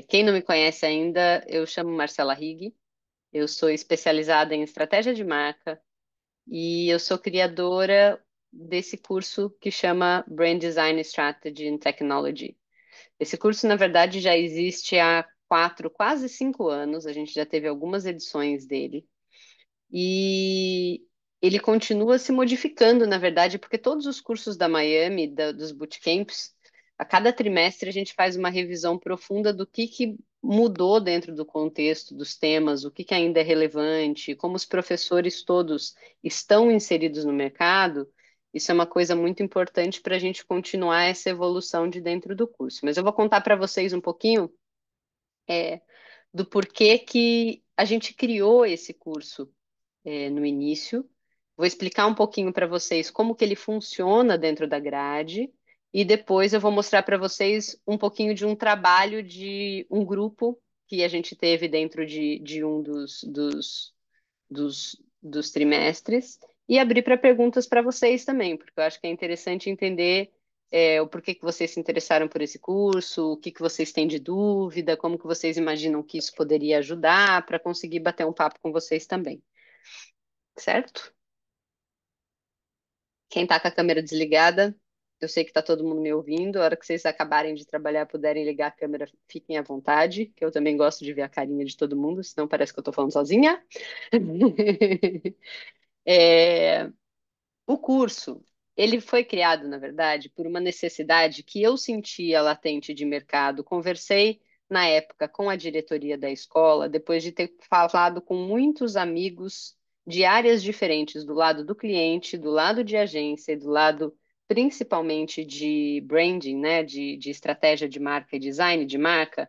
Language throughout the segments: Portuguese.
Quem não me conhece ainda, eu chamo Marcela Rigg, eu sou especializada em estratégia de marca e eu sou criadora desse curso que chama Brand Design Strategy and Technology. Esse curso, na verdade, já existe há 4, quase 5 anos, a gente já teve algumas edições dele. E ele continua se modificando, na verdade, porque todos os cursos da Miami, dos bootcamps, a cada trimestre a gente faz uma revisão profunda do que mudou dentro do contexto dos temas, o que ainda é relevante, como os professores todos estão inseridos no mercado. Isso é uma coisa muito importante para a gente continuar essa evolução de dentro do curso. Mas eu vou contar para vocês um pouquinho, do porquê que a gente criou esse curso no início. Vou explicar um pouquinho para vocês como que ele funciona dentro da grade e depois eu vou mostrar para vocês um pouquinho de um trabalho de um grupo que a gente teve dentro de um dos trimestres e abrir para perguntas para vocês também, porque eu acho que é interessante entender o porquê que vocês se interessaram por esse curso, o que que vocês têm de dúvida, como que vocês imaginam que isso poderia ajudar para conseguir bater um papo com vocês também, certo? Quem tá com a câmera desligada, eu sei que tá todo mundo me ouvindo. A hora que vocês acabarem de trabalhar, puderem ligar a câmera, fiquem à vontade, que eu também gosto de ver a carinha de todo mundo, senão parece que eu tô falando sozinha. É, o curso, ele foi criado, na verdade, por uma necessidade que eu sentia latente de mercado. Conversei na época com a diretoria da escola, depois de ter falado com muitos amigos de áreas diferentes, do lado do cliente, do lado de agência e do lado principalmente de branding, né, de estratégia de marca e design de marca,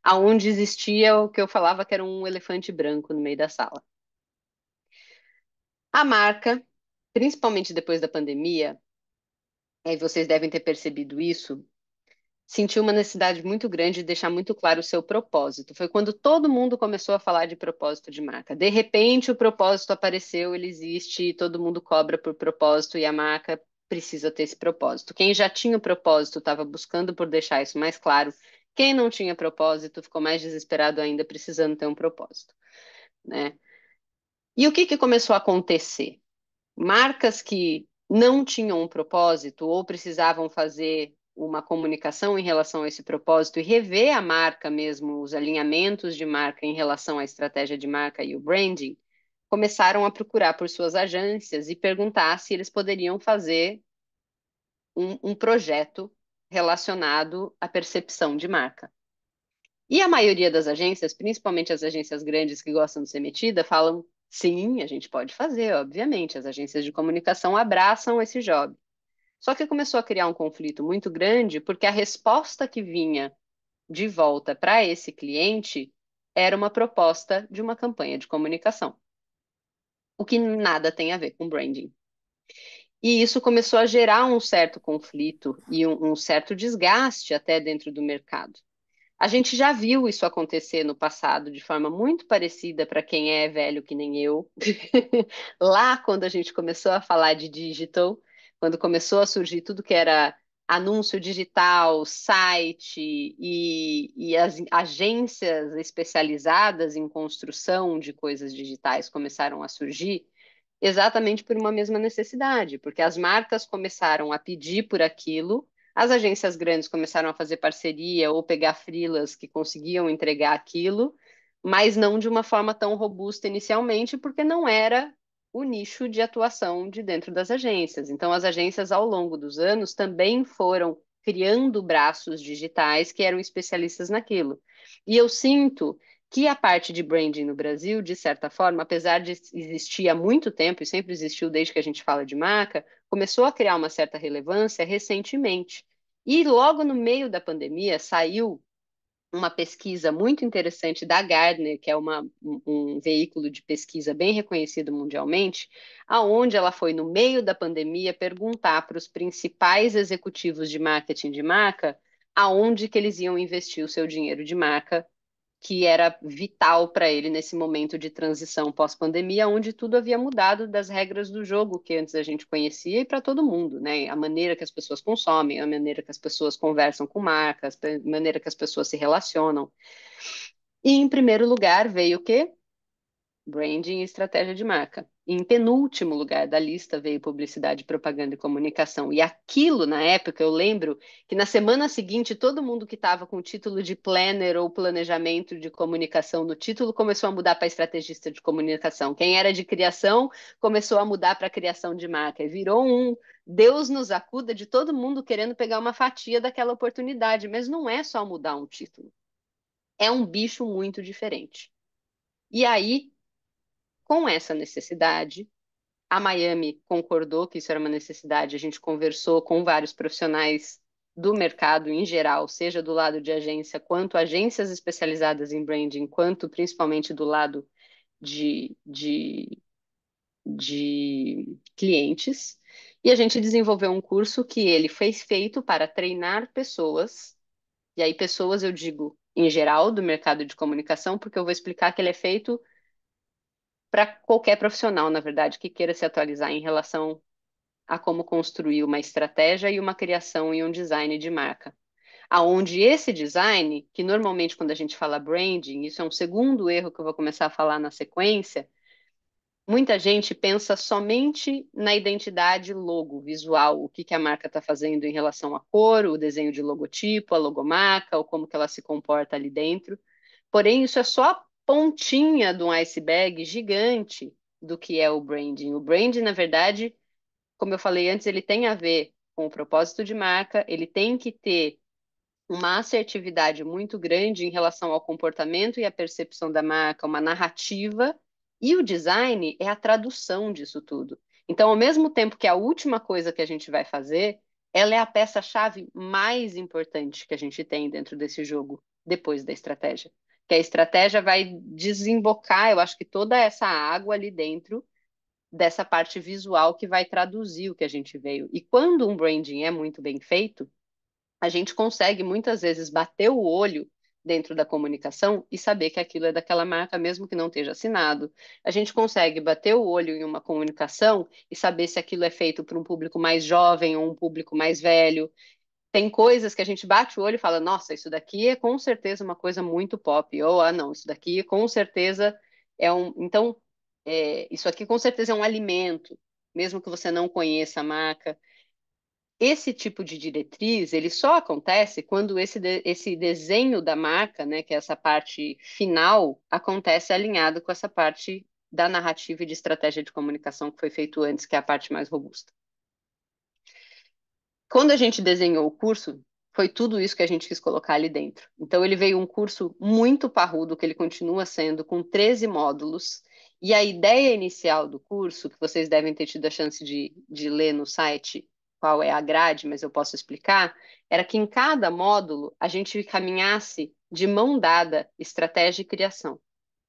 aonde existia o que eu falava que era um elefante branco no meio da sala. A marca, principalmente depois da pandemia, e vocês devem ter percebido isso, sentiu uma necessidade muito grande de deixar muito claro o seu propósito. Foi quando todo mundo começou a falar de propósito de marca. De repente, o propósito apareceu, ele existe, todo mundo cobra por propósito e a marca precisa ter esse propósito. Quem já tinha o propósito estava buscando por deixar isso mais claro. Quem não tinha propósito ficou mais desesperado ainda, precisando ter um propósito, né? E o que que começou a acontecer? Marcas que não tinham um propósito ou precisavam fazer uma comunicação em relação a esse propósito e rever a marca mesmo, os alinhamentos de marca em relação à estratégia de marca e o branding, começaram a procurar por suas agências e perguntar se eles poderiam fazer um projeto relacionado à percepção de marca. E a maioria das agências, principalmente as agências grandes que gostam de ser metida, falam: sim, a gente pode fazer, obviamente. As agências de comunicação abraçam esse job. Só que começou a criar um conflito muito grande, porque a resposta que vinha de volta para esse cliente era uma proposta de uma campanha de comunicação, o que nada tem a ver com branding. E isso começou a gerar um certo conflito e um certo desgaste até dentro do mercado. A gente já viu isso acontecer no passado de forma muito parecida para quem é velho que nem eu. Lá, quando a gente começou a falar de digital, quando começou a surgir tudo que era anúncio digital, site e as agências especializadas em construção de coisas digitais começaram a surgir, exatamente por uma mesma necessidade, porque as marcas começaram a pedir por aquilo, as agências grandes começaram a fazer parceria ou pegar freelas que conseguiam entregar aquilo, mas não de uma forma tão robusta inicialmente, porque não era o nicho de atuação de dentro das agências. Então, as agências, ao longo dos anos, também foram criando braços digitais que eram especialistas naquilo. E eu sinto que a parte de branding no Brasil, de certa forma, apesar de existir há muito tempo e sempre existiu desde que a gente fala de marca, começou a criar uma certa relevância recentemente. E logo no meio da pandemia saiu uma pesquisa muito interessante da Gardner, que é um veículo de pesquisa bem reconhecido mundialmente, aonde ela foi no meio da pandemia perguntar para os principais executivos de marketing de marca aonde que eles iam investir o seu dinheiro de marca que era vital para ele nesse momento de transição pós-pandemia, onde tudo havia mudado das regras do jogo que antes a gente conhecia e para todo mundo, né? A maneira que as pessoas consomem, a maneira que as pessoas conversam com marcas, a maneira que as pessoas se relacionam. E em primeiro lugar veio o quê? Branding e estratégia de marca. Em penúltimo lugar da lista veio publicidade, propaganda e comunicação. E aquilo, na época, eu lembro que na semana seguinte, todo mundo que estava com o título de planner ou planejamento de comunicação no título começou a mudar para estrategista de comunicação. Quem era de criação começou a mudar para criação de marca. E virou um Deus nos acuda de todo mundo querendo pegar uma fatia daquela oportunidade. Mas não é só mudar um título. É um bicho muito diferente. E aí, com essa necessidade, a Miami concordou que isso era uma necessidade. A gente conversou com vários profissionais do mercado em geral, seja do lado de agência, quanto agências especializadas em branding, quanto principalmente do lado de, de, de clientes. E a gente desenvolveu um curso que ele foi feito para treinar pessoas, e aí pessoas eu digo em geral do mercado de comunicação, porque eu vou explicar que ele é feito para qualquer profissional, na verdade, que queira se atualizar em relação a como construir uma estratégia e uma criação e um design de marca. Aonde esse design, que normalmente quando a gente fala branding, isso é um segundo erro que eu vou começar a falar na sequência, muita gente pensa somente na identidade logo, visual, o que que a marca está fazendo em relação à cor, o desenho de logotipo, a logomarca, ou como que ela se comporta ali dentro. Porém, isso é só a pontinha de um iceberg gigante do que é o branding. O branding, na verdade, como eu falei antes, ele tem a ver com o propósito de marca, ele tem que ter uma assertividade muito grande em relação ao comportamento e à percepção da marca, uma narrativa, e o design é a tradução disso tudo. Então, ao mesmo tempo que a última coisa que a gente vai fazer, ela é a peça-chave mais importante que a gente tem dentro desse jogo, depois da estratégia. Que a estratégia vai desembocar, eu acho que toda essa água ali dentro dessa parte visual que vai traduzir o que a gente veio. E quando um branding é muito bem feito, a gente consegue muitas vezes bater o olho dentro da comunicação e saber que aquilo é daquela marca, mesmo que não esteja assinado. A gente consegue bater o olho em uma comunicação e saber se aquilo é feito para um público mais jovem ou um público mais velho. Tem coisas que a gente bate o olho e fala, nossa, isso daqui é com certeza uma coisa muito pop, ou ah, não, isso daqui com certeza é um. Então, isso aqui com certeza é um alimento, mesmo que você não conheça a marca. Esse tipo de diretriz, ele só acontece quando esse desenho da marca, né, que é essa parte final, acontece alinhado com essa parte da narrativa e de estratégia de comunicação que foi feito antes, que é a parte mais robusta. Quando a gente desenhou o curso, foi tudo isso que a gente quis colocar ali dentro. Então, ele veio um curso muito parrudo, que ele continua sendo, com 13 módulos. E a ideia inicial do curso, que vocês devem ter tido a chance de ler no site, qual é a grade, mas eu posso explicar, era que em cada módulo a gente caminhasse de mão dada estratégia e criação,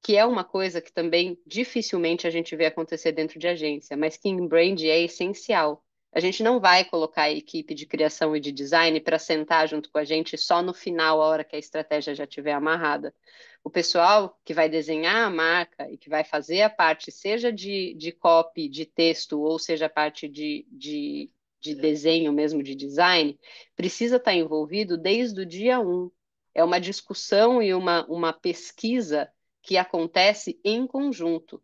que é uma coisa que também dificilmente a gente vê acontecer dentro de agência, mas que em brand é essencial. A gente não vai colocar a equipe de criação e de design para sentar junto com a gente só no final, a hora que a estratégia já estiver amarrada. O pessoal que vai desenhar a marca e que vai fazer a parte, seja de copy, de texto, ou seja a parte de desenho mesmo, de design, precisa estar envolvido desde o dia um. É uma discussão e uma pesquisa que acontece em conjunto.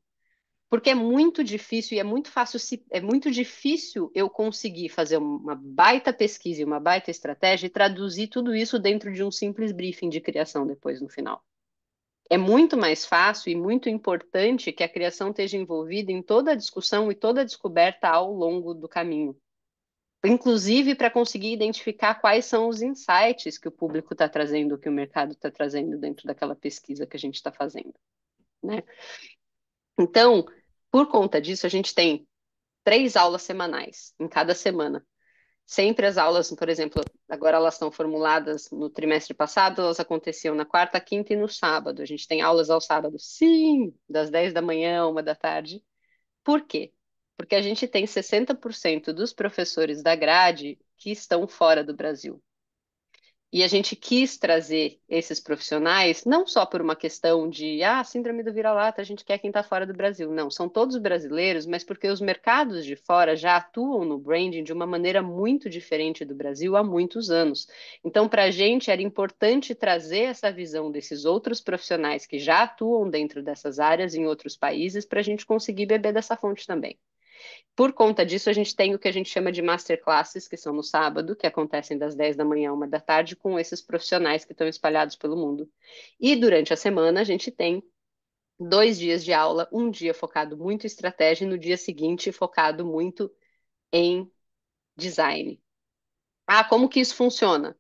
Porque é muito difícil e é muito fácil, é muito difícil eu conseguir fazer uma baita pesquisa e uma baita estratégia e traduzir tudo isso dentro de um simples briefing de criação depois no final. É muito mais fácil e muito importante que a criação esteja envolvida em toda a discussão e toda a descoberta ao longo do caminho. Inclusive para conseguir identificar quais são os insights que o público está trazendo, que o mercado está trazendo dentro daquela pesquisa que a gente está fazendo, né? Então, por conta disso, a gente tem 3 aulas semanais em cada semana. Sempre as aulas, por exemplo, agora elas estão formuladas no trimestre passado, elas aconteciam na quarta, quinta e no sábado. A gente tem aulas ao sábado, sim, das 10 da manhã, 1 da tarde. Por quê? Porque a gente tem 60% dos professores da grade que estão fora do Brasil. E a gente quis trazer esses profissionais, não só por uma questão de, síndrome do vira-lata, a gente quer quem está fora do Brasil. Não, são todos brasileiros, mas porque os mercados de fora já atuam no branding de uma maneira muito diferente do Brasil há muitos anos. Então, para a gente era importante trazer essa visão desses outros profissionais que já atuam dentro dessas áreas em outros países, para a gente conseguir beber dessa fonte também. Por conta disso, a gente tem o que a gente chama de masterclasses, que são no sábado, que acontecem das 10 da manhã a 1 da tarde, com esses profissionais que estão espalhados pelo mundo. E durante a semana, a gente tem 2 dias de aula, um dia focado muito em estratégia e no dia seguinte focado muito em design. Como que isso funciona?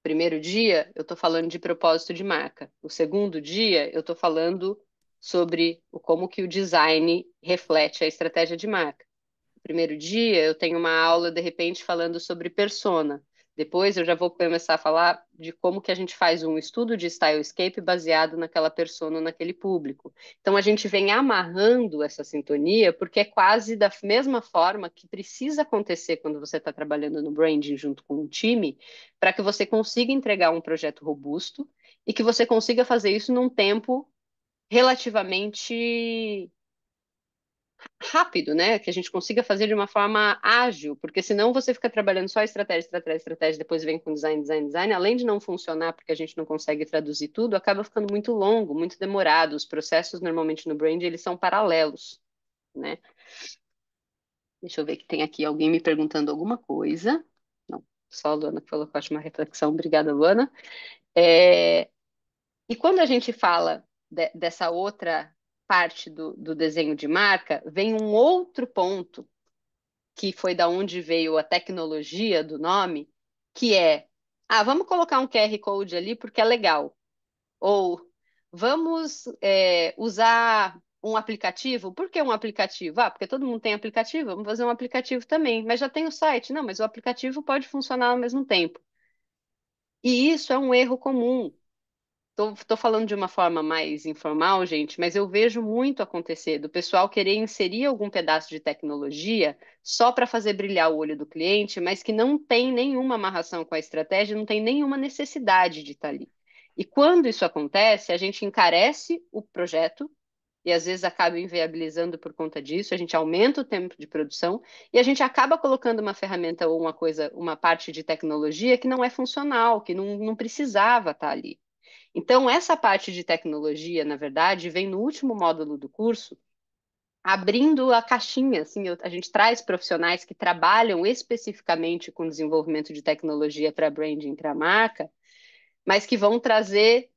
Primeiro dia, eu estou falando de propósito de marca. O segundo dia, eu estou falando sobre como que o design reflete a estratégia de marca. Primeiro dia, eu tenho uma aula, de repente, falando sobre persona. Depois, eu já vou começar a falar de como que a gente faz um estudo de stylescape baseado naquela persona, naquele público. Então, a gente vem amarrando essa sintonia, porque é quase da mesma forma que precisa acontecer quando você está trabalhando no branding junto com um time, para que você consiga entregar um projeto robusto e que você consiga fazer isso num tempo relativamente rápido, né? Que a gente consiga fazer de uma forma ágil, porque senão você fica trabalhando só estratégia, estratégia, estratégia, depois vem com design, design, design, além de não funcionar porque a gente não consegue traduzir tudo, acaba ficando muito longo, muito demorado. Os processos normalmente no brand, eles são paralelos, né? Deixa eu ver que tem aqui alguém me perguntando alguma coisa. Não, só a Luana que falou que eu acho uma reflexão. Obrigada, Luana. É, E quando a gente fala dessa outra parte do desenho de marca, vem um outro ponto que foi da onde veio a tecnologia do nome, que é, vamos colocar um QR Code ali porque é legal. Ou vamos usar um aplicativo. Por que um aplicativo? Porque todo mundo tem aplicativo, vamos fazer um aplicativo também. Mas já tem o site. Não, mas o aplicativo pode funcionar ao mesmo tempo. E isso é um erro comum. Tô falando de uma forma mais informal, gente, mas eu vejo muito acontecer do pessoal querer inserir algum pedaço de tecnologia só para fazer brilhar o olho do cliente, mas que não tem nenhuma amarração com a estratégia, não tem nenhuma necessidade de estar ali. E quando isso acontece, a gente encarece o projeto e às vezes acaba inviabilizando por conta disso, a gente aumenta o tempo de produção e a gente acaba colocando uma ferramenta ou uma coisa, uma parte de tecnologia que não é funcional, que não precisava estar ali. Então, essa parte de tecnologia, na verdade, vem no último módulo do curso, abrindo a caixinha. Assim, a gente traz profissionais que trabalham especificamente com desenvolvimento de tecnologia para branding, para marca, mas que vão trazer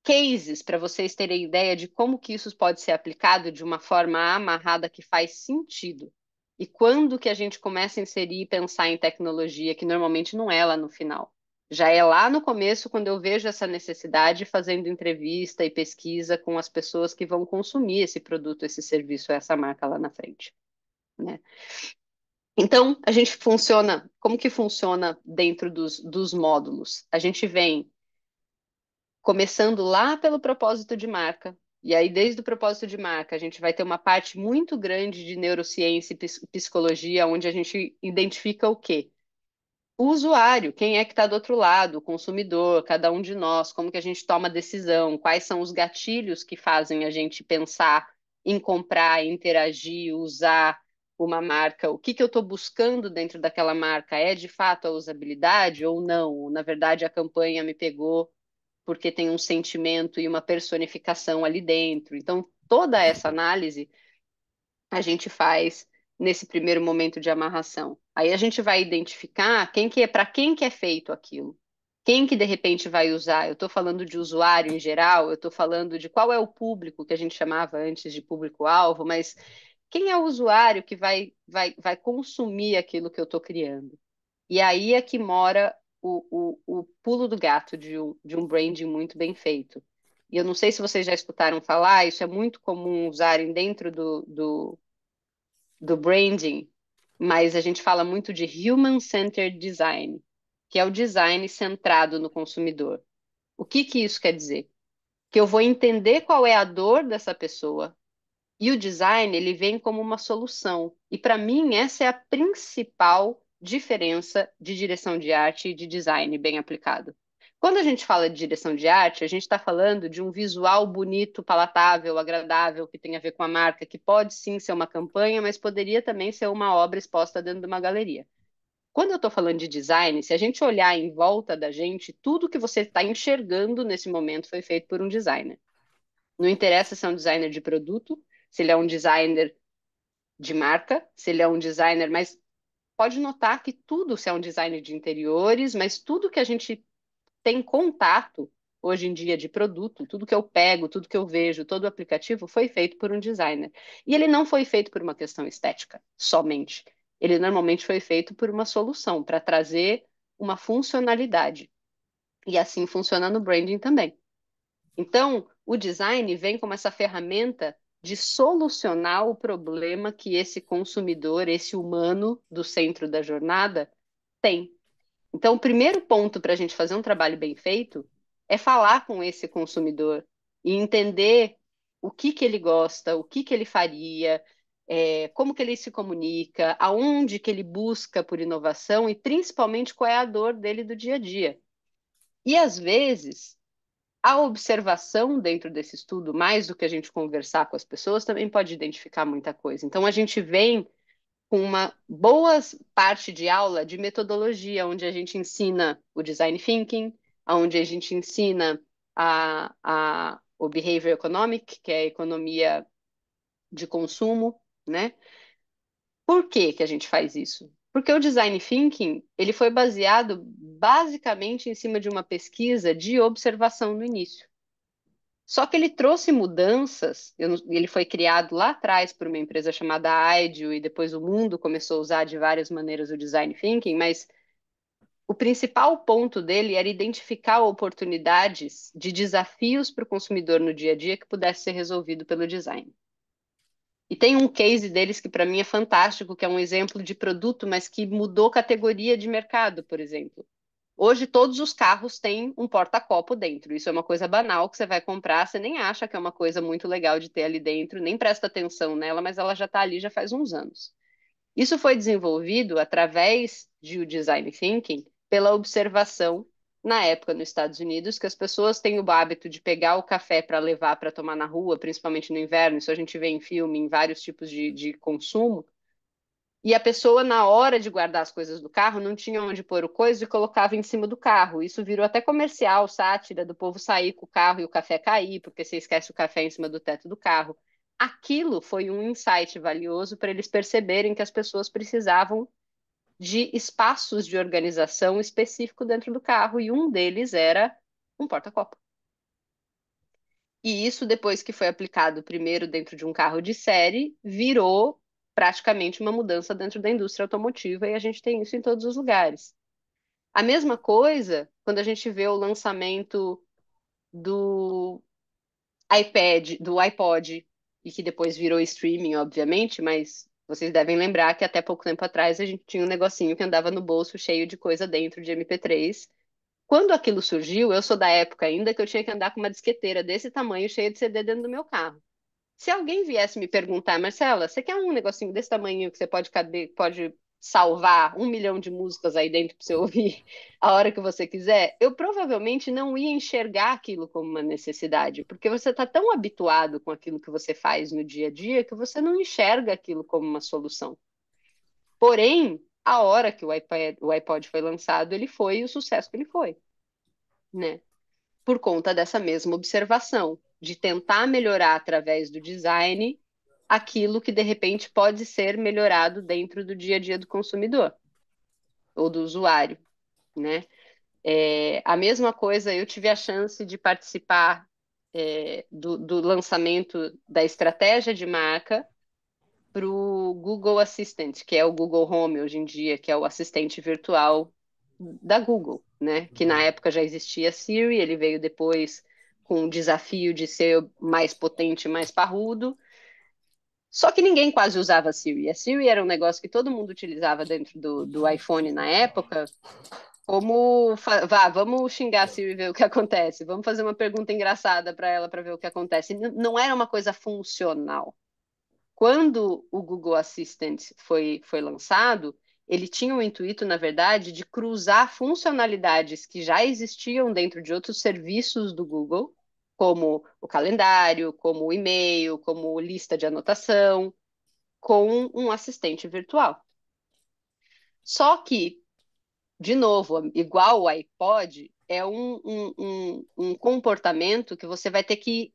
cases para vocês terem ideia de como que isso pode ser aplicado de uma forma amarrada que faz sentido. E quando que a gente começa a inserir e pensar em tecnologia, que normalmente não é lá no final. Já é lá no começo, quando eu vejo essa necessidade, fazendo entrevista e pesquisa com as pessoas que vão consumir esse produto, esse serviço, essa marca lá na frente, né? Então, a gente funciona, como que funciona dentro dos módulos? A gente vem começando lá pelo propósito de marca. E aí, desde o propósito de marca, a gente vai ter uma parte muito grande de neurociência e psicologia, onde a gente identifica o quê? O usuário, quem é que está do outro lado, o consumidor, cada um de nós, como que a gente toma decisão, quais são os gatilhos que fazem a gente pensar em comprar, interagir, usar uma marca, o que que eu estou buscando dentro daquela marca, é de fato a usabilidade ou não? Na verdade, a campanha me pegou porque tem um sentimento e uma personificação ali dentro. Então, toda essa análise a gente faz nesse primeiro momento de amarração. Aí a gente vai identificar quem que é, para quem que é feito aquilo. Quem que de repente vai usar? Eu estou falando de usuário em geral, eu estou falando de qual é o público que a gente chamava antes de público-alvo, mas quem é o usuário que vai consumir aquilo que eu estou criando? E aí é que mora o pulo do gato de um branding muito bem feito. E eu não sei se vocês já escutaram falar, isso é muito comum usarem dentro do branding, mas a gente fala muito de human-centered design, que é o design centrado no consumidor. O que que isso quer dizer? Que eu vou entender qual é a dor dessa pessoa, e o design, ele vem como uma solução. E para mim, essa é a principal diferença de direção de arte e de design bem aplicado. Quando a gente fala de direção de arte, a gente está falando de um visual bonito, palatável, agradável, que tem a ver com a marca, que pode sim ser uma campanha, mas poderia também ser uma obra exposta dentro de uma galeria. Quando eu estou falando de design, se a gente olhar em volta da gente, tudo que você está enxergando nesse momento foi feito por um designer. Não interessa se é um designer de produto, se ele é um designer de marca, se ele é um designer, mas pode notar que tudo, se é um designer de interiores, mas tudo que a gente tem contato hoje em dia de produto, tudo que eu pego, tudo que eu vejo, todo o aplicativo foi feito por um designer. E ele não foi feito por uma questão estética somente. Ele normalmente foi feito por uma solução para trazer uma funcionalidade. E assim funciona no branding também. Então, o design vem como essa ferramenta de solucionar o problema que esse consumidor, esse humano do centro da jornada tem. Então, o primeiro ponto para a gente fazer um trabalho bem feito é falar com esse consumidor e entender o que que ele gosta, o que que ele faria, como que ele se comunica, aonde que ele busca por inovação e principalmente qual é a dor dele do dia a dia. E às vezes a observação dentro desse estudo, mais do que a gente conversar com as pessoas, também pode identificar muita coisa. Então, a gente vem com uma boa parte de aula de metodologia, onde a gente ensina o design thinking, onde a gente ensina o behavior economic, que é a economia de consumo, né? Por que que a gente faz isso? Porque o design thinking, ele foi baseado basicamente em cima de uma pesquisa de observação no início. Só que ele trouxe mudanças, ele foi criado lá atrás por uma empresa chamada IDEO, e depois o mundo começou a usar de várias maneiras o design thinking, mas o principal ponto dele era identificar oportunidades de desafios para o consumidor no dia a dia que pudesse ser resolvido pelo design. E tem um case deles que para mim é fantástico, que é um exemplo de produto, mas que mudou categoria de mercado, por exemplo. Hoje todos os carros têm um porta-copo dentro. Isso é uma coisa banal que você vai comprar, você nem acha que é uma coisa muito legal de ter ali dentro, nem presta atenção nela, mas ela já está ali já faz uns anos. Isso foi desenvolvido através de o design thinking pela observação na época nos Estados Unidos que as pessoas têm o hábito de pegar o café para levar para tomar na rua, principalmente no inverno. Isso a gente vê em filme, em vários tipos de consumo. E a pessoa, na hora de guardar as coisas do carro, não tinha onde pôr o coisa e colocava em cima do carro. Isso virou até comercial, sátira, do povo sair com o carro e o café cair, porque você esquece o café em cima do teto do carro. Aquilo foi um insight valioso para eles perceberem que as pessoas precisavam de espaços de organização específico dentro do carro, e um deles era um porta-copo. E isso, depois que foi aplicado primeiro dentro de um carro de série, virou praticamente uma mudança dentro da indústria automotiva e a gente tem isso em todos os lugares. A mesma coisa quando a gente vê o lançamento do do iPod, e que depois virou streaming, obviamente, mas vocês devem lembrar que até pouco tempo atrás a gente tinha um negocinho que andava no bolso cheio de coisa dentro de MP3. Quando aquilo surgiu, eu sou da época ainda que eu tinha que andar com uma disqueteira desse tamanho, cheia de CD dentro do meu carro. Se alguém viesse me perguntar, Marcela, você quer um negocinho desse tamanho que você pode salvar 1 milhão de músicas aí dentro para você ouvir a hora que você quiser? Eu provavelmente não ia enxergar aquilo como uma necessidade, porque você está tão habituado com aquilo que você faz no dia a dia que você não enxerga aquilo como uma solução. Porém, a hora que o iPod foi lançado, ele foi o sucesso que ele foi, né? Por conta dessa mesma observação, de tentar melhorar através do design aquilo que de repente pode ser melhorado dentro do dia a dia do consumidor ou do usuário, né? A mesma coisa, eu tive a chance de participar do lançamento da estratégia de marca para o Google Assistant, que é o Google Home hoje em dia, que é o assistente virtual da Google, né? Que na época já existia Siri, ele veio depois com o desafio de ser mais potente, mais parrudo. Só que ninguém quase usava a Siri. A Siri era um negócio que todo mundo utilizava dentro do iPhone na época, como vamos xingar a Siri e ver o que acontece. Vamos fazer uma pergunta engraçada para ela para ver o que acontece. Não era uma coisa funcional. Quando o Google Assistant foi lançado, ele tinha o intuito, na verdade, de cruzar funcionalidades que já existiam dentro de outros serviços do Google, como o calendário, como o e-mail, como lista de anotação, com um assistente virtual. Só que, de novo, igual o iPod, é um comportamento que você vai ter que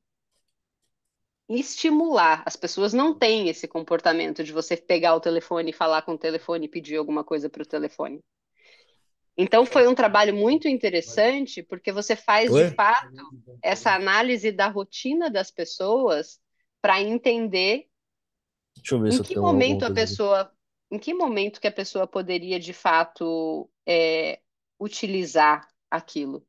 estimular. As pessoas não têm esse comportamento de você pegar o telefone e falar com o telefone e pedir alguma coisa para o telefone. Então, foi um trabalho muito interessante, porque você faz, de Oi? fato, essa análise da rotina das pessoas para entender Deixa eu ver em se eu que tenho alguma momento a coisa aqui. pessoa, em que momento que a pessoa poderia, de fato, utilizar aquilo.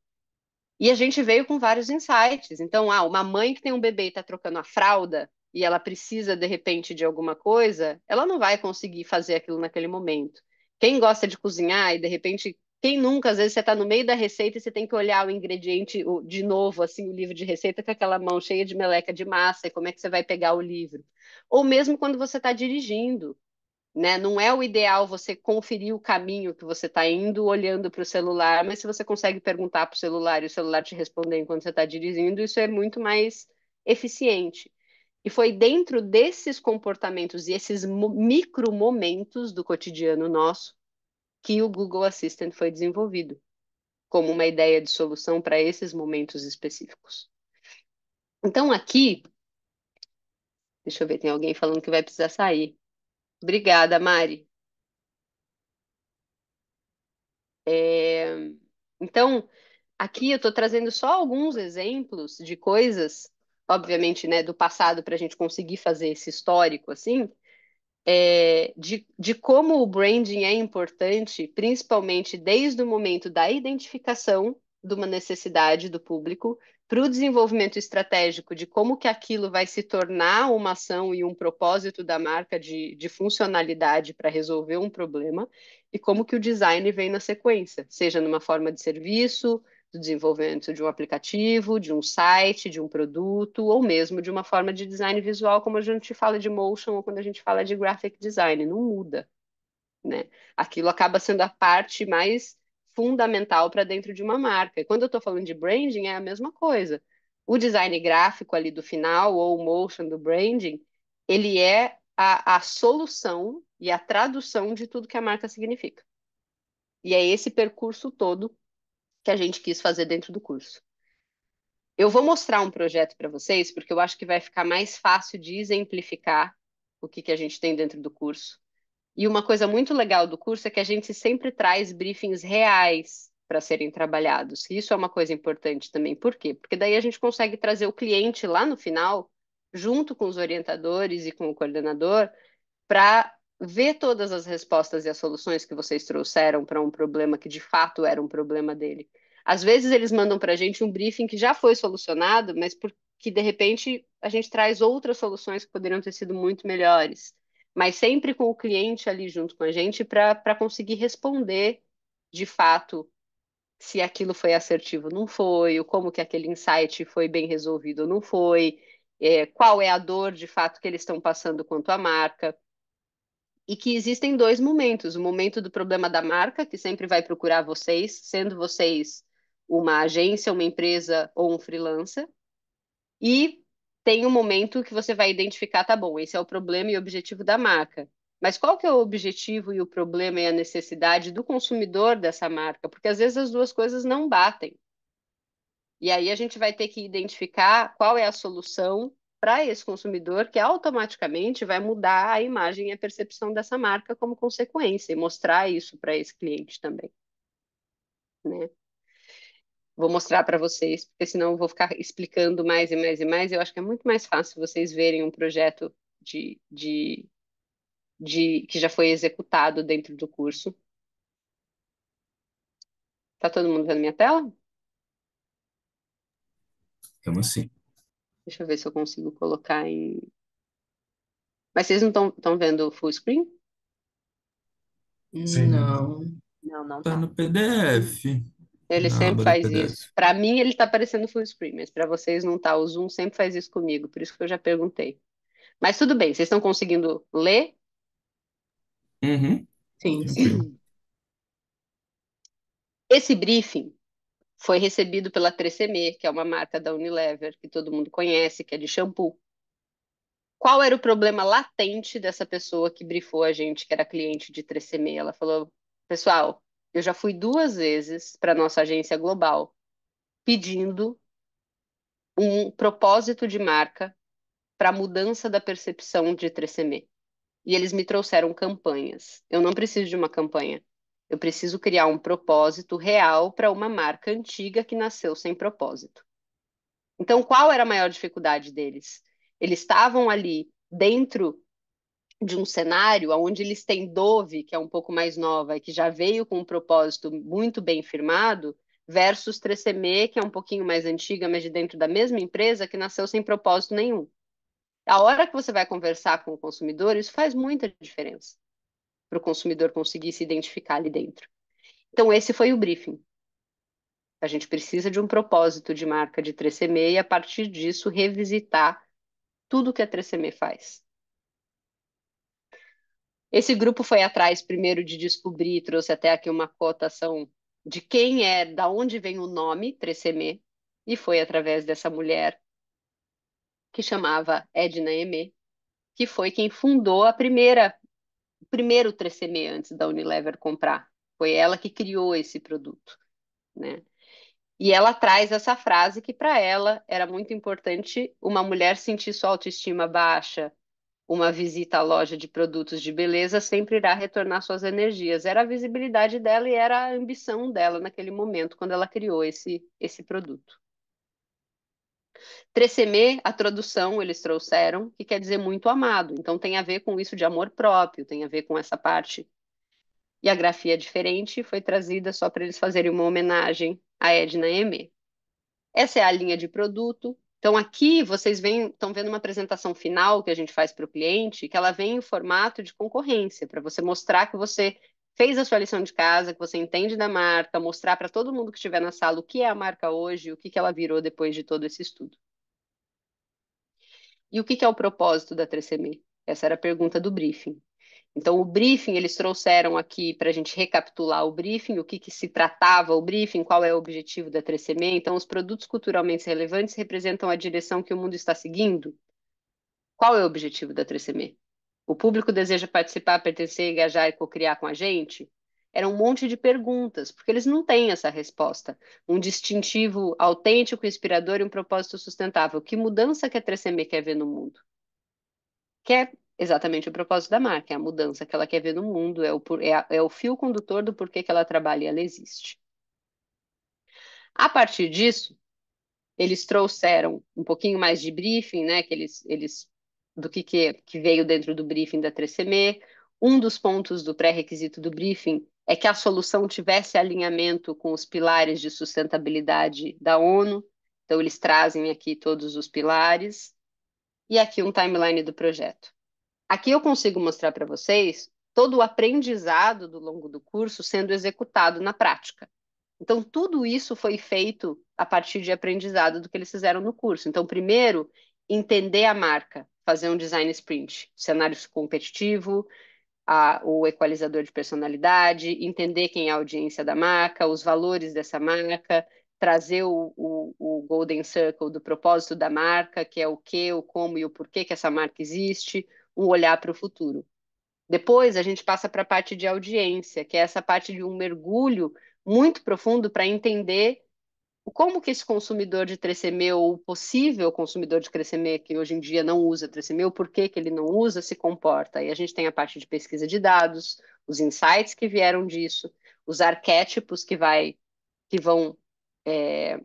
E a gente veio com vários insights. Então, uma mãe que tem um bebê e está trocando a fralda e ela precisa, de repente, de alguma coisa, ela não vai conseguir fazer aquilo naquele momento. Quem gosta de cozinhar e, de repente, quem nunca, às vezes você está no meio da receita e você tem que olhar o ingrediente de novo, assim, o livro de receita com aquela mão cheia de meleca de massa e como é que você vai pegar o livro. Ou mesmo quando você está dirigindo, né? Não é o ideal você conferir o caminho que você está indo olhando para o celular, mas se você consegue perguntar para o celular e o celular te responder enquanto você está dirigindo, isso é muito mais eficiente. E foi dentro desses comportamentos e esses micro momentos do cotidiano nosso que o Google Assistant foi desenvolvido, como uma ideia de solução para esses momentos específicos. Então, aqui, deixa eu ver, tem alguém falando que vai precisar sair. Obrigada, Mari. É, Então, aqui eu estou trazendo só alguns exemplos de coisas, obviamente, né, do passado para a gente conseguir fazer esse histórico assim, de como o branding é importante, principalmente desde o momento da identificação de uma necessidade do público para o desenvolvimento estratégico de como que aquilo vai se tornar uma ação e um propósito da marca de funcionalidade para resolver um problema e como que o design vem na sequência, seja numa forma de serviço, do desenvolvimento de um aplicativo, de um site, de um produto, ou mesmo de uma forma de design visual, como a gente fala de motion ou quando a gente fala de graphic design, não muda, né? Aquilo acaba sendo a parte mais fundamental para dentro de uma marca. E quando eu estou falando de branding, é a mesma coisa. O design gráfico ali do final, ou o motion do branding, ele é a solução e a tradução de tudo que a marca significa. E é esse percurso todo que a gente quis fazer dentro do curso. Eu vou mostrar um projeto para vocês, porque eu acho que vai ficar mais fácil de exemplificar o que a gente tem dentro do curso. E uma coisa muito legal do curso é que a gente sempre traz briefings reais para serem trabalhados. Isso é uma coisa importante também. Por quê? Porque daí a gente consegue trazer o cliente lá no final, junto com os orientadores e com o coordenador, para ver todas as respostas e as soluções que vocês trouxeram para um problema que de fato era um problema dele. Às vezes eles mandam para a gente um briefing que já foi solucionado, mas porque de repente a gente traz outras soluções que poderiam ter sido muito melhores. Mas sempre com o cliente ali junto com a gente para conseguir responder de fato se aquilo foi assertivo ou não foi, ou como que aquele insight foi bem resolvido ou não foi, qual é a dor de fato que eles estão passando quanto à marca e que existem dois momentos: o momento do problema da marca, que sempre vai procurar vocês, sendo vocês uma agência, uma empresa ou um freelancer, e tem um momento que você vai identificar, tá bom, esse é o problema e objetivo da marca. Mas qual que é o objetivo e o problema e a necessidade do consumidor dessa marca? Porque às vezes as duas coisas não batem. E aí a gente vai ter que identificar qual é a solução para esse consumidor, que automaticamente vai mudar a imagem e a percepção dessa marca como consequência, e mostrar isso para esse cliente também, né? Vou mostrar para vocês, porque senão eu vou ficar explicando mais e mais e mais. Eu acho que é muito mais fácil vocês verem um projeto de, de, que já foi executado dentro do curso. Tá todo mundo vendo minha tela? Como assim? Deixa eu ver se eu consigo colocar em. Mas vocês não estão vendo o full screen? Sim. Não. Não, não Tá tá. no PDF, Ele na sempre aba do faz isso. PDF. Para mim, ele tá parecendo full screen, mas para vocês não tá. O Zoom sempre faz isso comigo, por isso que eu já perguntei. Mas tudo bem, vocês estão conseguindo ler? Uhum. Sim, sim. Tranquilo. Esse briefing foi recebido pela 3CM, que é uma marca da Unilever, que todo mundo conhece, que é de shampoo. Qual era o problema latente dessa pessoa que brifou a gente, que era cliente de 3CM? Ela falou: pessoal, eu já fui 2 vezes para nossa agência global pedindo um propósito de marca para a mudança da percepção de 3CM. E eles me trouxeram campanhas. Eu não preciso de uma campanha. Eu preciso criar um propósito real para uma marca antiga que nasceu sem propósito. Então, qual era a maior dificuldade deles? Eles estavam ali dentro de um cenário onde eles têm Dove, que é um pouco mais nova e que já veio com um propósito muito bem firmado, versus 3CM, que é um pouquinho mais antiga, mas de dentro da mesma empresa, que nasceu sem propósito nenhum. A hora que você vai conversar com o consumidor, isso faz muita diferença para o consumidor conseguir se identificar ali dentro. Então, esse foi o briefing. A gente precisa de um propósito de marca de 3CM e, a partir disso, revisitar tudo que a 3CM faz. Esse grupo foi atrás primeiro de descobrir, trouxe até aqui uma cotação de quem é, da onde vem o nome 3CM, e foi através dessa mulher que chamava Edna Eme, que foi quem fundou o primeiro 3CM antes da Unilever comprar. Foi ela que criou esse produto, né? E ela traz essa frase que para ela era muito importante uma mulher sentir sua autoestima baixa, uma visita à loja de produtos de beleza sempre irá retornar suas energias. Era a visibilidade dela e era a ambição dela naquele momento, quando ela criou esse produto. 3CM, a tradução eles trouxeram, que quer dizer muito amado. Então tem a ver com isso de amor próprio, tem a ver com essa parte. E a grafia é diferente, foi trazida só para eles fazerem uma homenagem a Edna Eme. Essa é a linha de produto. Então, aqui vocês estão vendo uma apresentação final que a gente faz para o cliente, que ela vem em formato de concorrência, para você mostrar que você fez a sua lição de casa, que você entende da marca, mostrar para todo mundo que estiver na sala o que é a marca hoje, o que que ela virou depois de todo esse estudo. E o que que é o propósito da 3CM? Essa era a pergunta do briefing. Então, o briefing, eles trouxeram aqui para a gente recapitular o briefing, o que, que se tratava o briefing, qual é o objetivo da 3CM. Então, os produtos culturalmente relevantes representam a direção que o mundo está seguindo. Qual é o objetivo da 3CM? O público deseja participar, pertencer, engajar e co-criar com a gente? Era um monte de perguntas, porque eles não têm essa resposta. Um distintivo autêntico, inspirador e um propósito sustentável. Que mudança que a 3CM quer ver no mundo? Que é exatamente o propósito da marca, é a mudança que ela quer ver no mundo, é o fio condutor do porquê que ela trabalha e ela existe. A partir disso, eles trouxeram um pouquinho mais de briefing, né, do que veio dentro do briefing da 3CM. Um dos pontos do pré-requisito do briefing é que a solução tivesse alinhamento com os pilares de sustentabilidade da ONU. Então, eles trazem aqui todos os pilares e aqui um timeline do projeto. Aqui eu consigo mostrar para vocês todo o aprendizado do longo do curso sendo executado na prática. Então, tudo isso foi feito a partir de aprendizado do que eles fizeram no curso. Então, primeiro, entender a marca, fazer um design sprint, cenário competitivo, o equalizador de personalidade, entender quem é a audiência da marca, os valores dessa marca, trazer o Golden Circle do propósito da marca, que é o que, o como e o porquê que essa marca existe, um olhar para o futuro. Depois a gente passa para a parte de audiência, que é essa parte de um mergulho muito profundo para entender como que esse consumidor de 3CM ou o possível consumidor de 3CM que hoje em dia não usa 3CM, o porquê que ele não usa, se comporta. E a gente tem a parte de pesquisa de dados, os insights que vieram disso, os arquétipos que é,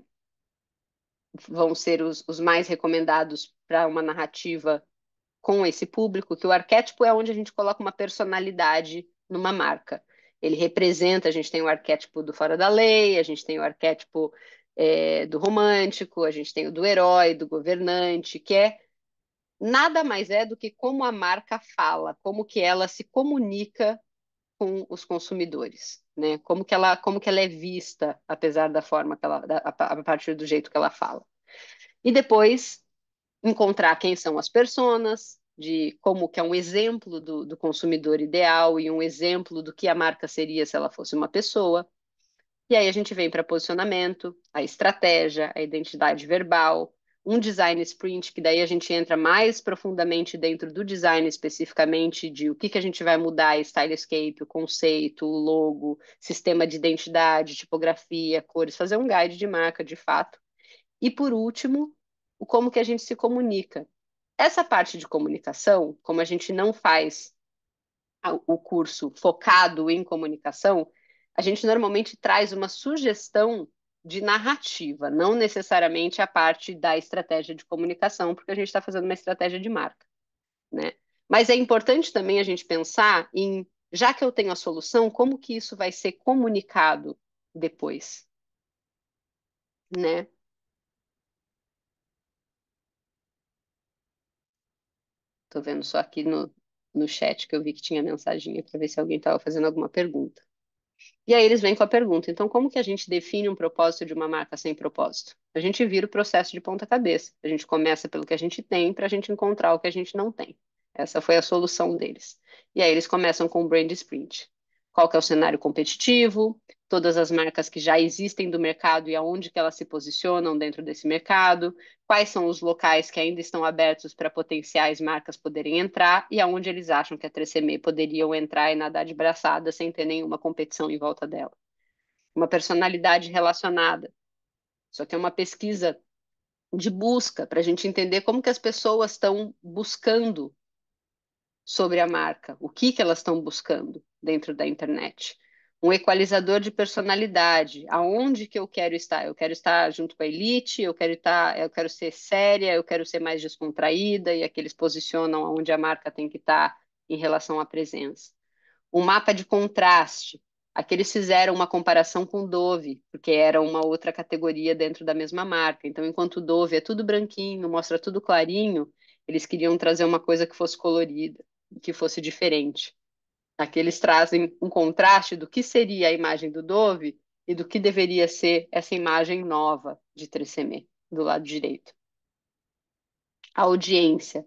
vão ser os mais recomendados para uma narrativa com esse público, que o arquétipo é onde a gente coloca uma personalidade numa marca. Ele representa, a gente tem o arquétipo do fora da lei, a gente tem o arquétipo do romântico, a gente tem o do herói, do governante, que é nada mais é do que como a marca fala, como que ela se comunica com os consumidores, né? Como que ela é vista, apesar da forma que ela, a partir do jeito que ela fala. E depois encontrar quem são as personas, de como que é um exemplo do consumidor ideal e um exemplo do que a marca seria se ela fosse uma pessoa. E aí a gente vem para posicionamento, a estratégia, a identidade verbal, um design sprint, que daí a gente entra mais profundamente dentro do design especificamente de o que que a gente vai mudar, stylescape, o conceito, o logo, sistema de identidade, tipografia, cores, fazer um guide de marca de fato. E por último, o como que a gente se comunica. Essa parte de comunicação, como a gente não faz o curso focado em comunicação, a gente normalmente traz uma sugestão de narrativa, não necessariamente a parte da estratégia de comunicação, porque a gente está fazendo uma estratégia de marca, né? Mas é importante também a gente pensar em, já que eu tenho a solução, como que isso vai ser comunicado depois, né? Tô vendo só aqui no chat que eu vi que tinha mensaginha para ver se alguém estava fazendo alguma pergunta. E aí eles vêm com a pergunta: então, como que a gente define um propósito de uma marca sem propósito? A gente vira o processo de ponta cabeça. A gente começa pelo que a gente tem para a gente encontrar o que a gente não tem. Essa foi a solução deles. E aí eles começam com o Brand Sprint. Qual que é o cenário competitivo? Todas as marcas que já existem do mercado e aonde que elas se posicionam dentro desse mercado? Quais são os locais que ainda estão abertos para potenciais marcas poderem entrar e aonde eles acham que a 3CM poderiam entrar e nadar de braçada sem ter nenhuma competição em volta dela. Uma personalidade relacionada. Isso aqui é uma pesquisa de busca para a gente entender como que as pessoas estão buscando sobre a marca, o que que elas estão buscando dentro da internet. Um equalizador de personalidade, aonde que eu quero estar? Eu quero estar junto com a elite, eu quero ser séria, eu quero ser mais descontraída, e aqui eles posicionam onde a marca tem que estar em relação à presença. Um mapa de contraste. Aqui eles fizeram uma comparação com o Dove, porque era uma outra categoria dentro da mesma marca. Então, enquanto o Dove é tudo branquinho, mostra tudo clarinho, eles queriam trazer uma coisa que fosse colorida, que fosse diferente. Aqui eles trazem um contraste do que seria a imagem do Dove e do que deveria ser essa imagem nova de 3CM, do lado direito. A audiência.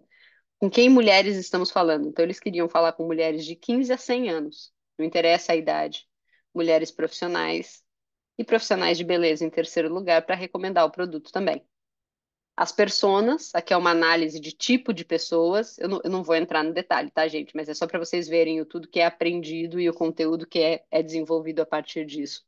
Com quem mulheres estamos falando? Então, eles queriam falar com mulheres de 15 a 100 anos, não interessa a idade. Mulheres profissionais e profissionais de beleza em terceiro lugar para recomendar o produto também. As personas, aqui é uma análise de tipo de pessoas, eu não vou entrar no detalhe, tá, gente? Mas é só para vocês verem o tudo que é aprendido e o conteúdo que é desenvolvido a partir disso.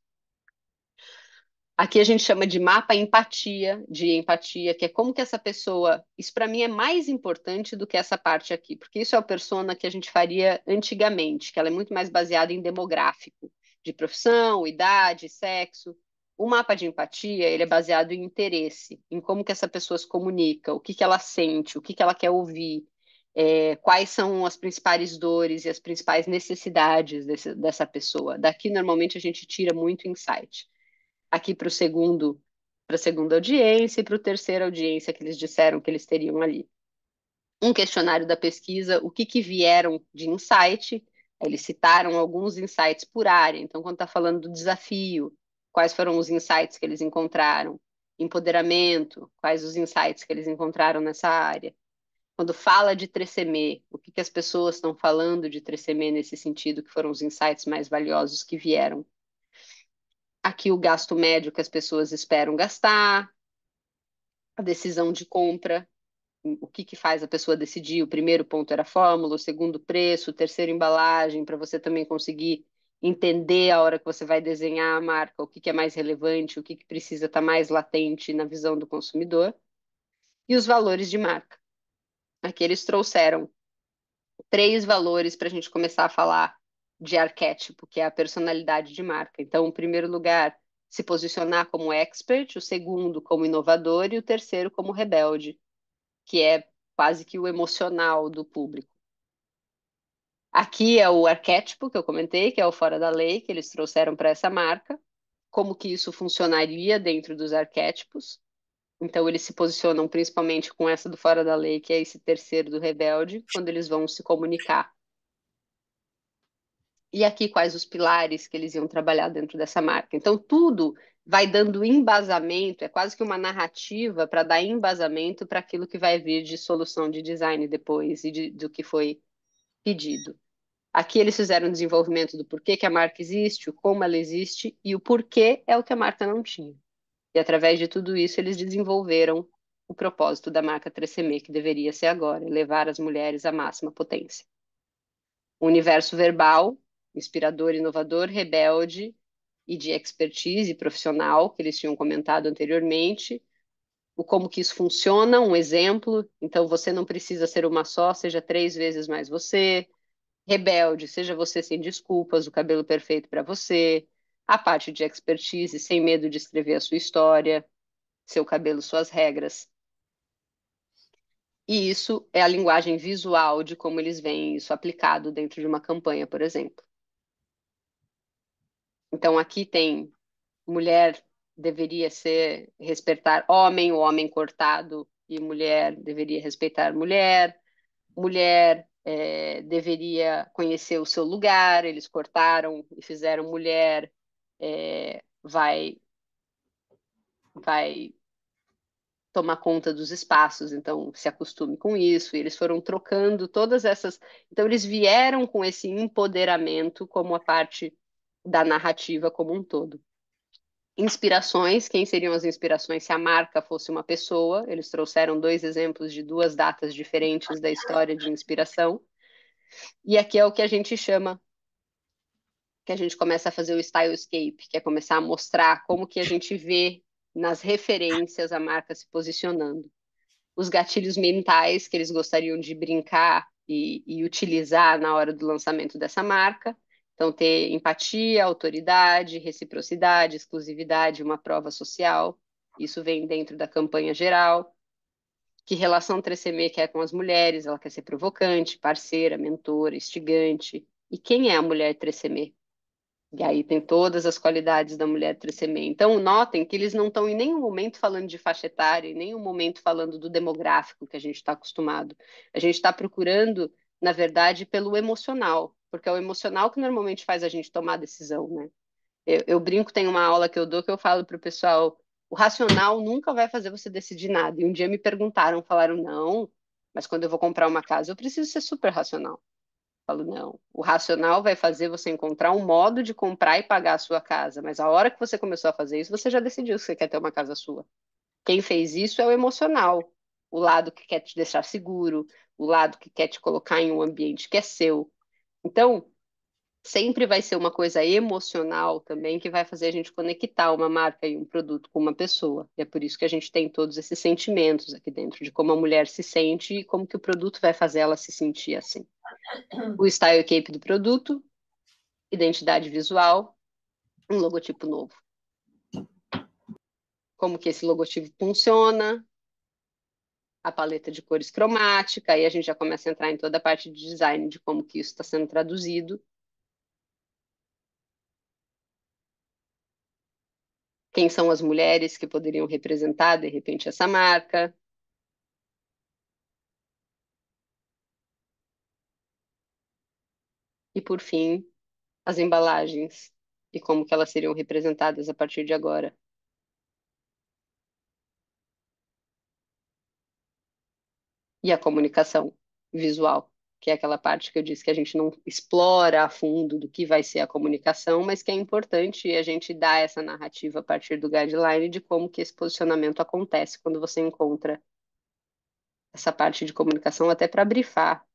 Aqui a gente chama de mapa empatia, de empatia, que é como que essa pessoa. Isso para mim é mais importante do que essa parte aqui, porque isso é a persona que a gente faria antigamente, que ela é muito mais baseada em demográfico, de profissão, idade, sexo. O mapa de empatia, ele é baseado em interesse, em como que essa pessoa se comunica, o que que ela sente, o que que ela quer ouvir, quais são as principais dores e as principais necessidades dessa pessoa. Daqui, normalmente, a gente tira muito insight aqui para a segunda audiência e para o terceira audiência que eles disseram que eles teriam ali. Um questionário da pesquisa, o que que vieram de insight, eles citaram alguns insights por área. Então, quando está falando do desafio, quais foram os insights que eles encontraram? Empoderamento, quais os insights que eles encontraram nessa área? Quando fala de 3CM, o que que as pessoas estão falando de 3CM nesse sentido, que foram os insights mais valiosos que vieram? Aqui o gasto médio que as pessoas esperam gastar, a decisão de compra, o que que faz a pessoa decidir. O primeiro ponto era a fórmula, o segundo preço, o terceiro embalagem, para você também conseguir entender a hora que você vai desenhar a marca, o que que é mais relevante, o que que precisa estar mais latente na visão do consumidor. E os valores de marca. Aqui eles trouxeram três valores para a gente começar a falar de arquétipo, que é a personalidade de marca. Então, em primeiro lugar, se posicionar como expert, o segundo como inovador e o terceiro como rebelde, que é quase que o emocional do público. Aqui é o arquétipo que eu comentei, que é o fora da lei, que eles trouxeram para essa marca, como que isso funcionaria dentro dos arquétipos. Então, eles se posicionam principalmente com essa do fora da lei, que é esse terceiro do rebelde, quando eles vão se comunicar. E aqui quais os pilares que eles iam trabalhar dentro dessa marca. Então, tudo vai dando embasamento, é quase que uma narrativa para dar embasamento para aquilo que vai vir de solução de design depois do que foi pedido. Aqui eles fizeram o desenvolvimento do porquê que a marca existe, o como ela existe e o porquê é o que a marca não tinha. E através de tudo isso eles desenvolveram o propósito da marca 3CM, que deveria ser agora, levar as mulheres à máxima potência. O universo verbal, inspirador, inovador, rebelde e de expertise profissional, que eles tinham comentado anteriormente, o como que isso funciona, um exemplo, então você não precisa ser uma só, seja 3 vezes mais você, rebelde, seja você sem desculpas, o cabelo perfeito para você, a parte de expertise, sem medo de escrever a sua história, seu cabelo, suas regras. E isso é a linguagem visual de como eles veem isso aplicado dentro de uma campanha, por exemplo. Então aqui tem mulher deveria ser respeitar homem, o homem cortado e mulher deveria respeitar mulher, mulher deveria conhecer o seu lugar, eles cortaram e fizeram mulher vai tomar conta dos espaços, então se acostume com isso. E eles foram trocando todas essas. Então, eles vieram com esse empoderamento como a parte da narrativa como um todo. Inspirações, quem seriam as inspirações se a marca fosse uma pessoa? Eles trouxeram 2 exemplos de 2 datas diferentes da história de inspiração. E aqui é o que a gente chama, que a gente começa a fazer o stylescape, que é começar a mostrar como que a gente vê nas referências a marca se posicionando. Os gatilhos mentais que eles gostariam de brincar e utilizar na hora do lançamento dessa marca. Então, ter empatia, autoridade, reciprocidade, exclusividade, uma prova social. Isso vem dentro da campanha geral. Que relação 3CM quer com as mulheres? Ela quer ser provocante, parceira, mentora, instigante. E quem é a mulher 3CM? E aí tem todas as qualidades da mulher 3CM. Então, notem que eles não estão em nenhum momento falando de faixa etária, em nenhum momento falando do demográfico que a gente está acostumado. A gente está procurando, na verdade, pelo emocional, porque é o emocional que normalmente faz a gente tomar decisão, né? Eu brinco, tem uma aula que eu dou que eu falo para o pessoal, o racional nunca vai fazer você decidir nada. E um dia me perguntaram, falaram, não, mas quando eu vou comprar uma casa, eu preciso ser super racional. Falo, não. O racional vai fazer você encontrar um modo de comprar e pagar a sua casa, mas a hora que você começou a fazer isso, você já decidiu que você quer ter uma casa sua. Quem fez isso é o emocional, o lado que quer te deixar seguro, o lado que quer te colocar em um ambiente que é seu. Então, sempre vai ser uma coisa emocional também que vai fazer a gente conectar uma marca e um produto com uma pessoa. E é por isso que a gente tem todos esses sentimentos aqui dentro, de como a mulher se sente e como que o produto vai fazer ela se sentir assim. O style cape do produto, identidade visual, um logotipo novo. Como que esse logotipo funciona, a paleta de cores cromática, aí a gente já começa a entrar em toda a parte de design, de como que isso está sendo traduzido. Quem são as mulheres que poderiam representar, de repente, essa marca. E, por fim, as embalagens e como que elas seriam representadas a partir de agora. E a comunicação visual, que é aquela parte que eu disse que a gente não explora a fundo do que vai ser a comunicação, mas que é importante a gente dar essa narrativa a partir do guideline de como que esse posicionamento acontece quando você encontra essa parte de comunicação até para brifar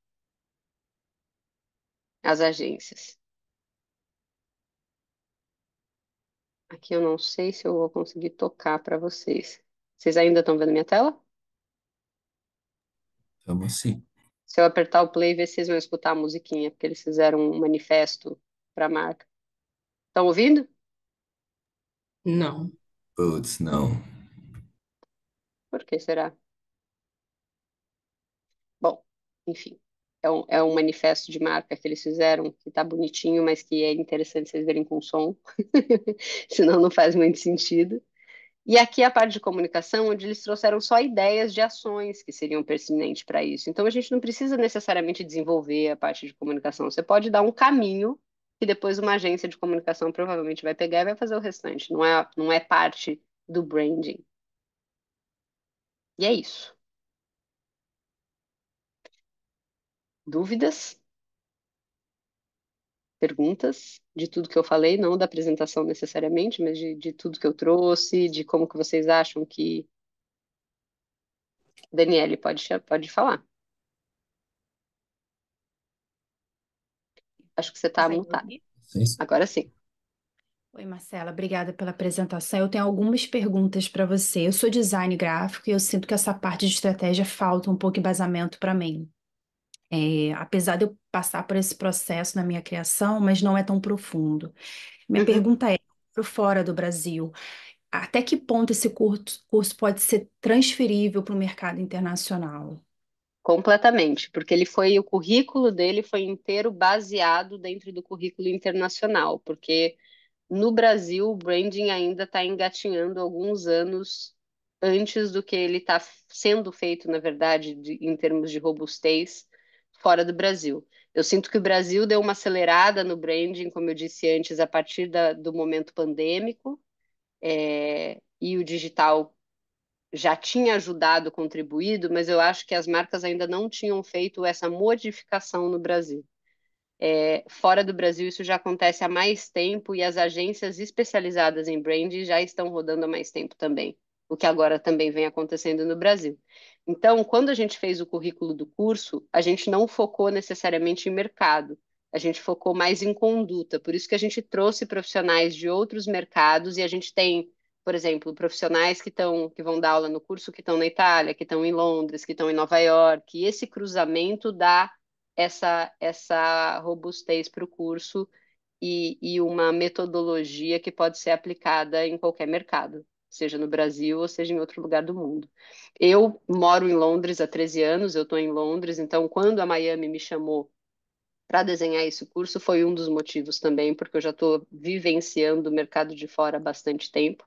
as agências. Aqui eu não sei se eu vou conseguir tocar para vocês. Vocês ainda estão vendo minha tela? Então, assim. Se eu apertar o play, ver se vocês vão escutar a musiquinha, porque eles fizeram um manifesto para a marca. Estão ouvindo? Não. Putz, não. Por que será? Bom, enfim. É um manifesto de marca que eles fizeram, que tá bonitinho, mas que é interessante vocês verem com som. Senão não faz muito sentido. E aqui a parte de comunicação, onde eles trouxeram só ideias de ações que seriam pertinentes para isso. Então a gente não precisa necessariamente desenvolver a parte de comunicação. Você pode dar um caminho que depois uma agência de comunicação provavelmente vai pegar e vai fazer o restante. Não é parte do branding. E é isso. Dúvidas? Perguntas de tudo que eu falei, não da apresentação necessariamente, mas de tudo que eu trouxe, de como que vocês acham que... Daniele, pode falar. Acho que você está Consegue me mutada. ouvir? Sim, sim. Agora sim. Oi, Marcela, obrigada pela apresentação. Eu tenho algumas perguntas para você. Eu sou design gráfico e eu sinto que essa parte de estratégia falta um pouco de embasamento para mim. Apesar de eu passar por esse processo na minha criação, mas não é tão profundo. Minha Uhum. pergunta é, para fora do Brasil, até que ponto esse curso pode ser transferível para o mercado internacional? Completamente, porque o currículo dele foi inteiro baseado dentro do currículo internacional, porque no Brasil o branding ainda está engatinhando alguns anos antes do que ele está sendo feito, na verdade, em termos de robustez, fora do Brasil. Eu sinto que o Brasil deu uma acelerada no branding, como eu disse antes, a partir do momento pandêmico, e o digital já tinha ajudado, contribuído, mas eu acho que as marcas ainda não tinham feito essa modificação no Brasil. Fora do Brasil, isso já acontece há mais tempo e as agências especializadas em branding já estão rodando há mais tempo também, o que agora também vem acontecendo no Brasil. Então, quando a gente fez o currículo do curso, a gente não focou necessariamente em mercado, a gente focou mais em conduta. Por isso que a gente trouxe profissionais de outros mercados e a gente tem, por exemplo, profissionais que vão dar aula no curso que estão na Itália, que estão em Londres, que estão em Nova York, e esse cruzamento dá essa robustez para o curso e uma metodologia que pode ser aplicada em qualquer mercado, seja no Brasil ou seja em outro lugar do mundo. Eu moro em Londres há 13 anos, eu estou em Londres, então quando a Miami me chamou para desenhar esse curso, foi um dos motivos também, porque eu já estou vivenciando o mercado de fora há bastante tempo.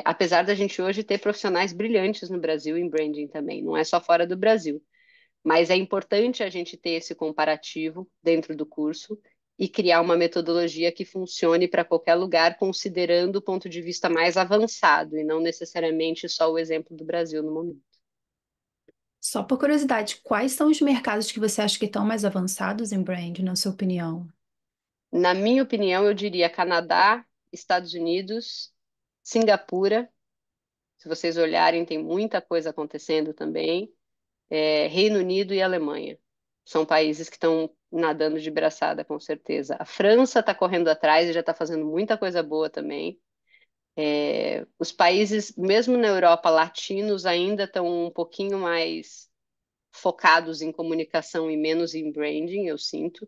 Apesar da gente hoje ter profissionais brilhantes no Brasil em branding também, não é só fora do Brasil. Mas é importante a gente ter esse comparativo dentro do curso e criar uma metodologia que funcione para qualquer lugar, considerando o ponto de vista mais avançado e não necessariamente só o exemplo do Brasil no momento. Só por curiosidade, quais são os mercados que você acha que estão mais avançados em brand, na sua opinião? Na minha opinião, eu diria Canadá, Estados Unidos, Singapura. Se vocês olharem, tem muita coisa acontecendo também. Reino Unido e Alemanha. São países que estão nadando de braçada, com certeza. A França está correndo atrás e já está fazendo muita coisa boa também. Os países, mesmo na Europa, latinos ainda estão um pouquinho mais focados em comunicação e menos em branding, eu sinto.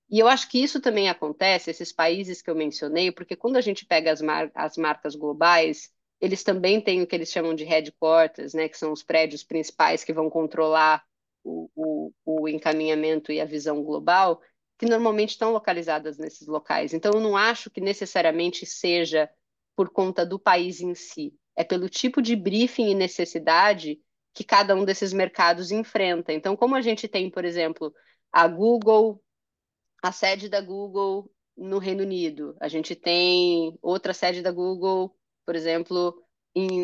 E eu acho que isso também acontece, esses países que eu mencionei, porque quando a gente pega as marcas globais, eles também têm o que eles chamam de headquarters, né, que são os prédios principais que vão controlar o encaminhamento e a visão global, que normalmente estão localizadas nesses locais. Então, eu não acho que necessariamente seja por conta do país em si, é pelo tipo de briefing e necessidade que cada um desses mercados enfrenta. Então, como a gente tem, por exemplo, a Google, a sede da Google no Reino Unido. A gente tem outra sede da Google, por exemplo,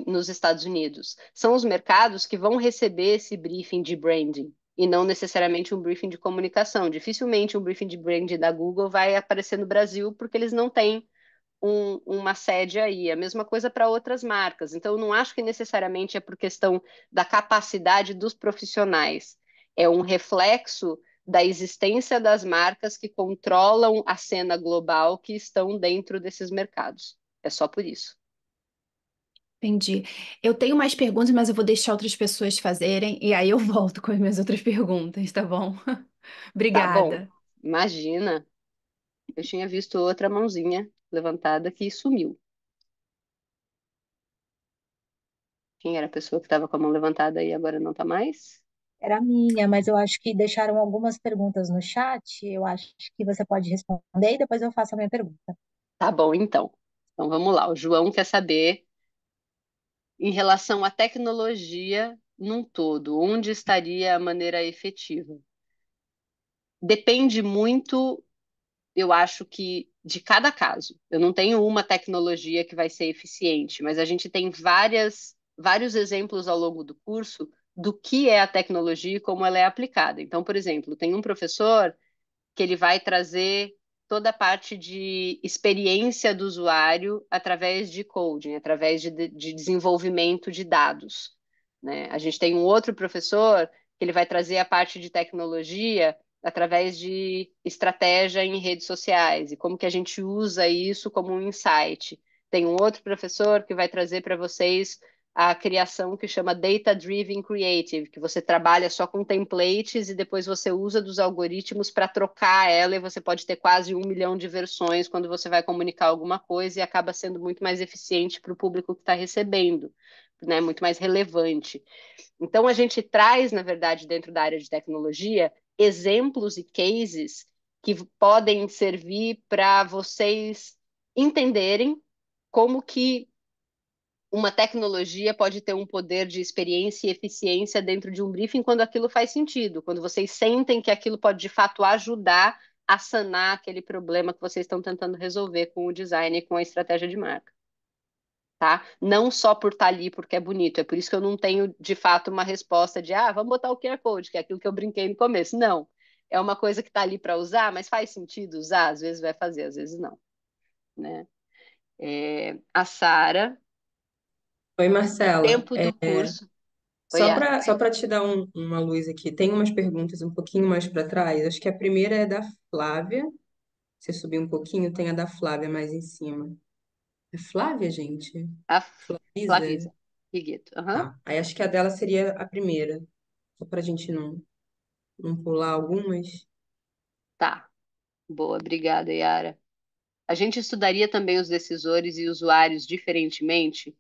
nos Estados Unidos. São os mercados que vão receber esse briefing de branding e não necessariamente um briefing de comunicação. Dificilmente um briefing de branding da Google vai aparecer no Brasil porque eles não têm uma sede aí. A mesma coisa para outras marcas. Então, eu não acho que necessariamente é por questão da capacidade dos profissionais. É um reflexo da existência das marcas que controlam a cena global que estão dentro desses mercados. É só por isso. Entendi. Eu tenho mais perguntas, mas eu vou deixar outras pessoas fazerem e aí eu volto com as minhas outras perguntas, tá bom? Tá bom. Obrigada. Imagina, eu tinha visto outra mãozinha levantada que sumiu. Quem era a pessoa que estava com a mão levantada e agora não está mais? Era minha, mas eu acho que deixaram algumas perguntas no chat. Eu acho que você pode responder e depois eu faço a minha pergunta. Tá bom, então. Então vamos lá. O João quer saber em relação à tecnologia num todo, onde estaria a maneira efetiva? Depende muito. eu acho que de cada caso, eu não tenho uma tecnologia que vai ser eficiente, mas a gente tem vários exemplos ao longo do curso do que é a tecnologia e como ela é aplicada. Então, por exemplo, tem um professor que ele vai trazer toda a parte de experiência do usuário através de coding, através de desenvolvimento de dados, né? A gente tem um outro professor que ele vai trazer a parte de tecnologia através de estratégia em redes sociais e como que a gente usa isso como um insight. Tem um outro professor que vai trazer para vocês a criação que chama Data Driven Creative, que você trabalha só com templates e depois você usa dos algoritmos para trocar ela e você pode ter quase 1 milhão de versões quando você vai comunicar alguma coisa e acaba sendo muito mais eficiente para o público que está recebendo, né? Muito mais relevante. Então a gente traz, na verdade, dentro da área de tecnologia, exemplos e cases que podem servir para vocês entenderem como que uma tecnologia pode ter um poder de experiência e eficiência dentro de um briefing quando aquilo faz sentido, quando vocês sentem que aquilo pode de fato ajudar a sanar aquele problema que vocês estão tentando resolver com o design e com a estratégia de marca, tá? Não só por estar ali porque é bonito, é por isso que eu não tenho de fato uma resposta de vamos botar o QR Code, que é aquilo que eu brinquei no começo. Não. É uma coisa que está ali para usar, mas faz sentido usar? Às vezes vai fazer, às vezes não, né? A Sara, Oi, Marcela. tempo do curso. Oi, Só para te dar uma luz aqui, tem umas perguntas um pouquinho mais para trás. Acho que a primeira é da Flávia. Se subir um pouquinho, tem a da Flávia mais em cima. É Flávia, gente? A Flavisa? Flavisa Rigueto. Aham. Tá. Aí acho que a dela seria a primeira. Só para a gente não pular algumas. Tá. Boa, obrigada, Yara. A gente estudaria também os decisores e usuários diferentemente,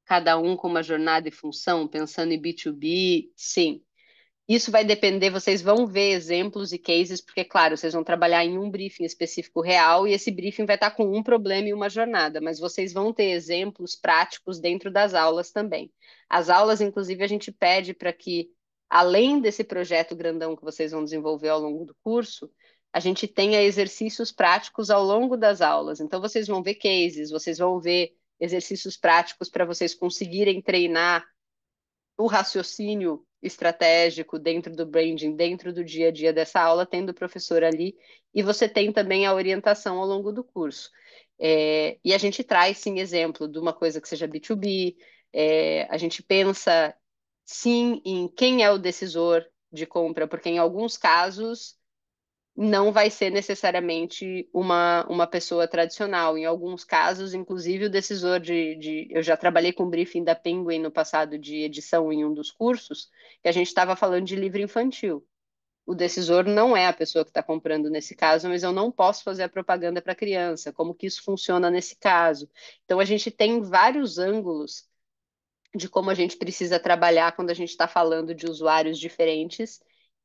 cada um com uma jornada e função, pensando em B2B? Sim. Isso vai depender, vocês vão ver exemplos e cases, porque, claro, vocês vão trabalhar em um briefing específico real e esse briefing vai estar com um problema e uma jornada, mas vocês vão ter exemplos práticos dentro das aulas também. As aulas, inclusive, a gente pede para que, além desse projeto grandão que vocês vão desenvolver ao longo do curso, a gente tenha exercícios práticos ao longo das aulas. Então, vocês vão ver cases, vocês vão ver exercícios práticos para vocês conseguirem treinar o raciocínio estratégico dentro do branding, dentro do dia a dia dessa aula, tendo o professor ali, e você tem também a orientação ao longo do curso. E a gente traz, sim, exemplo de uma coisa que seja B2B, a gente pensa, sim, em quem é o decisor de compra, porque em alguns casos não vai ser necessariamente uma pessoa tradicional. Em alguns casos, inclusive, o decisor Eu já trabalhei com briefing da Penguin no passado de edição em um dos cursos, que a gente estava falando de livro infantil. O decisor não é a pessoa que está comprando nesse caso, mas eu não posso fazer a propaganda para a criança. Como que isso funciona nesse caso? Então, a gente tem vários ângulos de como a gente precisa trabalhar quando a gente está falando de usuários diferentes.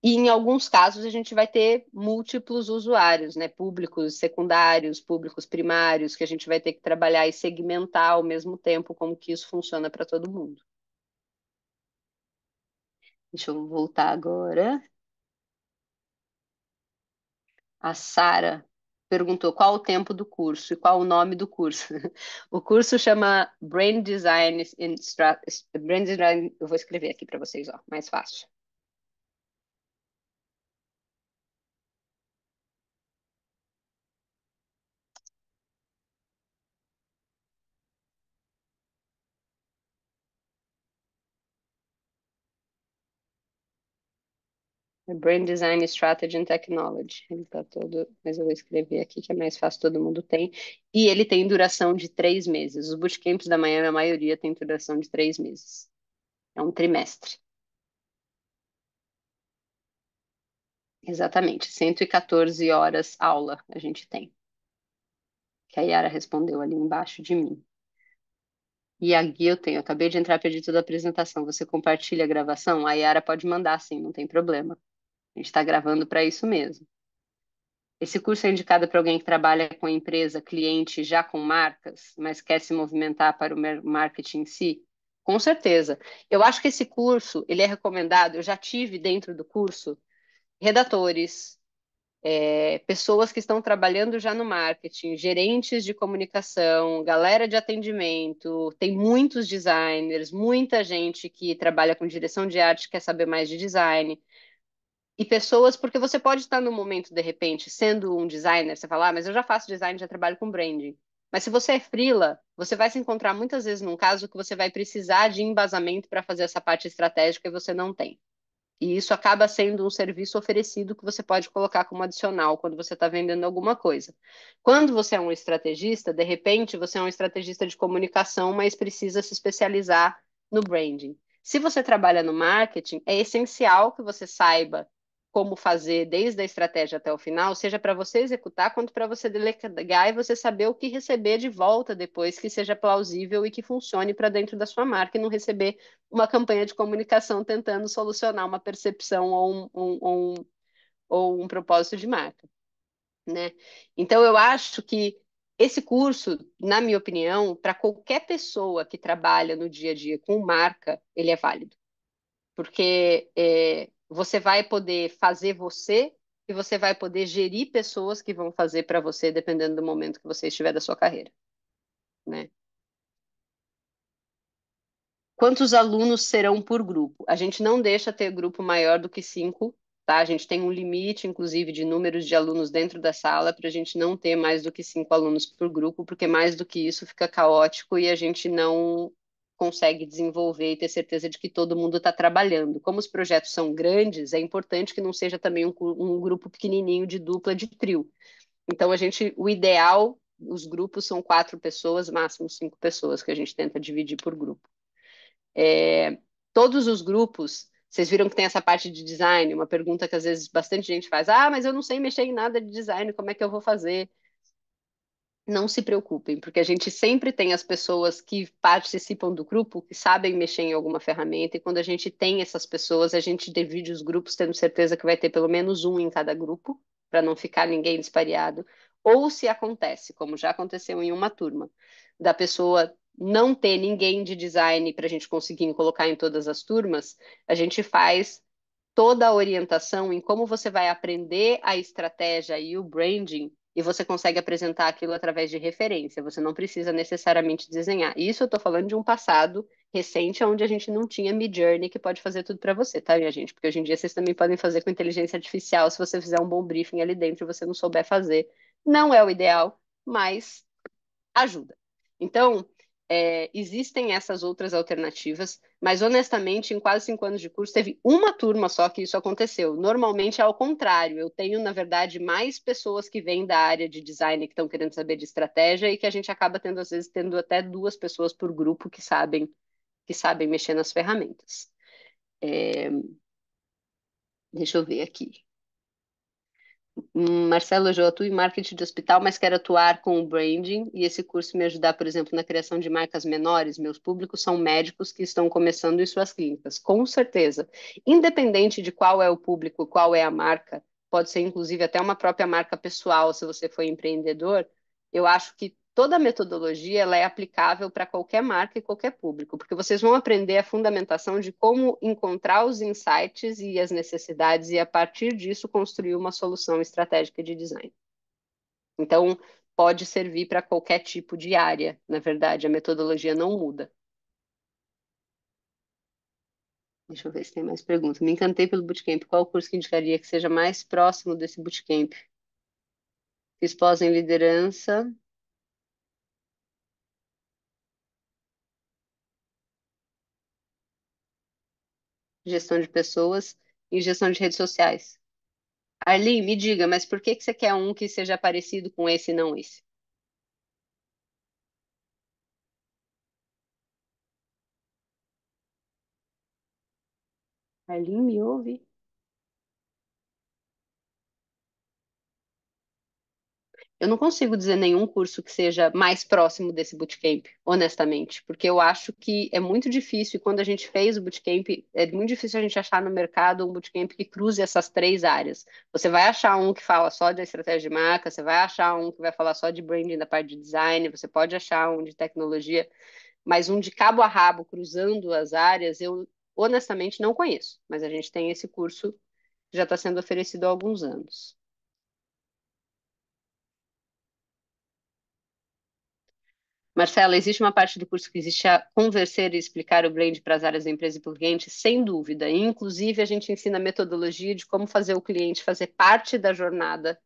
E em alguns casos a gente vai ter múltiplos usuários, né? Públicos secundários, públicos primários, que a gente vai ter que trabalhar e segmentar ao mesmo tempo como que isso funciona para todo mundo. Deixa eu voltar agora. A Sara perguntou qual o tempo do curso e qual o nome do curso. O curso chama Brand Design, eu vou escrever aqui para vocês, ó, mais fácil. Brand Design Strategy and Technology. Ele está todo, mas eu vou escrever aqui que é mais fácil, todo mundo tem. E ele tem duração de 3 meses. Os bootcamps da manhã, a maioria tem duração de 3 meses. É um trimestre. Exatamente, 114 horas aula a gente tem. Que a Yara respondeu ali embaixo de mim. E a guia eu tenho. Eu acabei de entrar, perdi toda a apresentação. Você compartilha a gravação? A Yara pode mandar, sim, não tem problema. A gente está gravando para isso mesmo. Esse curso é indicado para alguém que trabalha com empresa, cliente já com marcas, mas quer se movimentar para o marketing em si? Com certeza. Eu acho que esse curso, ele é recomendado, eu já tive dentro do curso redatores, pessoas que estão trabalhando já no marketing, gerentes de comunicação, galera de atendimento, tem muitos designers, muita gente que trabalha com direção de arte, quer saber mais de design. E pessoas, porque você pode estar no momento, de repente, sendo um designer, você fala, mas eu já faço design, já trabalho com branding. Mas se você é freela, você vai se encontrar muitas vezes num caso que você vai precisar de embasamento para fazer essa parte estratégica e você não tem. E isso acaba sendo um serviço oferecido que você pode colocar como adicional quando você está vendendo alguma coisa. Quando você é um estrategista, de repente você é um estrategista de comunicação, mas precisa se especializar no branding. Se você trabalha no marketing, é essencial que você saiba como fazer desde a estratégia até o final, seja para você executar, quanto para você delegar e você saber o que receber de volta depois que seja plausível e que funcione para dentro da sua marca e não receber uma campanha de comunicação tentando solucionar uma percepção ou um propósito de marca, né? Então, eu acho que esse curso, na minha opinião, para qualquer pessoa que trabalha no dia a dia com marca, ele é válido, porque você vai poder fazer você e você vai poder gerir pessoas que vão fazer para você, dependendo do momento que você estiver da sua carreira, né? Quantos alunos serão por grupo? A gente não deixa ter grupo maior do que 5, tá? A gente tem um limite, inclusive, de números de alunos dentro da sala para a gente não ter mais do que 5 alunos por grupo, porque mais do que isso fica caótico e a gente não consegue desenvolver e ter certeza de que todo mundo está trabalhando. Como os projetos são grandes, é importante que não seja também um grupo pequenininho de dupla, de trio. Então, o ideal, os grupos são 4 pessoas, máximo 5 pessoas, que a gente tenta dividir por grupo. Todos os grupos, vocês viram que tem essa parte de design, uma pergunta que às vezes bastante gente faz: ah, mas eu não sei mexer em nada de design, como é que eu vou fazer? Não se preocupem, porque a gente sempre tem as pessoas que participam do grupo que sabem mexer em alguma ferramenta, e quando a gente tem essas pessoas, a gente divide os grupos tendo certeza que vai ter pelo menos um em cada grupo, para não ficar ninguém dispareado. Ou se acontece, como já aconteceu em uma turma, da pessoa não ter ninguém de design para a gente conseguir colocar em todas as turmas, a gente faz toda a orientação em como você vai aprender a estratégia e o branding, e você consegue apresentar aquilo através de referência. Você não precisa necessariamente desenhar. Isso eu estou falando de um passado recente, onde a gente não tinha Midjourney que pode fazer tudo para você, tá, minha gente? Porque hoje em dia vocês também podem fazer com inteligência artificial, se você fizer um bom briefing ali dentro e você não souber fazer. Não é o ideal, mas ajuda. Então, existem essas outras alternativas, mas honestamente, em quase 5 anos de curso, teve uma turma só que isso aconteceu. Normalmente é ao contrário. Eu tenho, na verdade, mais pessoas que vêm da área de design que estão querendo saber de estratégia e que a gente acaba tendo, às vezes, tendo até 2 pessoas por grupo que sabem mexer nas ferramentas. É, deixa eu ver aqui. Marcelo, eu atuo em marketing de hospital, mas quero atuar com o branding e esse curso me ajudar, por exemplo, na criação de marcas menores. Meus públicos são médicos que estão começando em suas clínicas, com certeza. Independente de qual é o público, qual é a marca, pode ser inclusive até uma própria marca pessoal, se você for empreendedor. Eu acho que toda a metodologia ela é aplicável para qualquer marca e qualquer público, porque vocês vão aprender a fundamentação de como encontrar os insights e as necessidades e, a partir disso, construir uma solução estratégica de design. Então, pode servir para qualquer tipo de área, na verdade, a metodologia não muda. Deixa eu ver se tem mais perguntas. Me encantei pelo Bootcamp. Qual o curso que indicaria que seja mais próximo desse Bootcamp? Fiz pós em liderança, gestão de pessoas e gestão de redes sociais. Arlene, me diga, mas por que que você quer um que seja parecido com esse e não esse? Arlene, me ouve? Eu não consigo dizer nenhum curso que seja mais próximo desse bootcamp, honestamente, porque eu acho que é muito difícil, e quando a gente fez o bootcamp, é muito difícil a gente achar no mercado um bootcamp que cruze essas 3 áreas. Você vai achar um que fala só da estratégia de marca, você vai achar um que vai falar só de branding da parte de design, você pode achar um de tecnologia, mas um de cabo a rabo cruzando as áreas, eu honestamente não conheço, mas a gente tem esse curso que já está sendo oferecido há alguns anos. Marcela, existe uma parte do curso que existe a convencer e explicar o brand para as áreas da empresa e para o cliente, sem dúvida. E, inclusive, a gente ensina a metodologia de como fazer o cliente fazer parte da jornada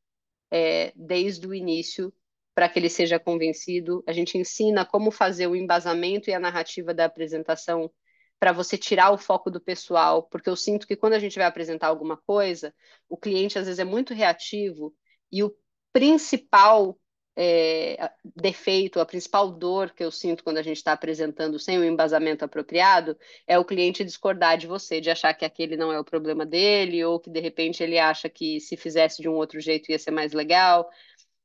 desde o início, para que ele seja convencido. A gente ensina como fazer o embasamento e a narrativa da apresentação para você tirar o foco do pessoal, porque eu sinto que quando a gente vai apresentar alguma coisa, o cliente às vezes é muito reativo e o principal defeito, a principal dor que eu sinto quando a gente está apresentando sem o embasamento apropriado é o cliente discordar de você, de achar que aquele não é o problema dele, ou que de repente ele acha que se fizesse de um outro jeito ia ser mais legal.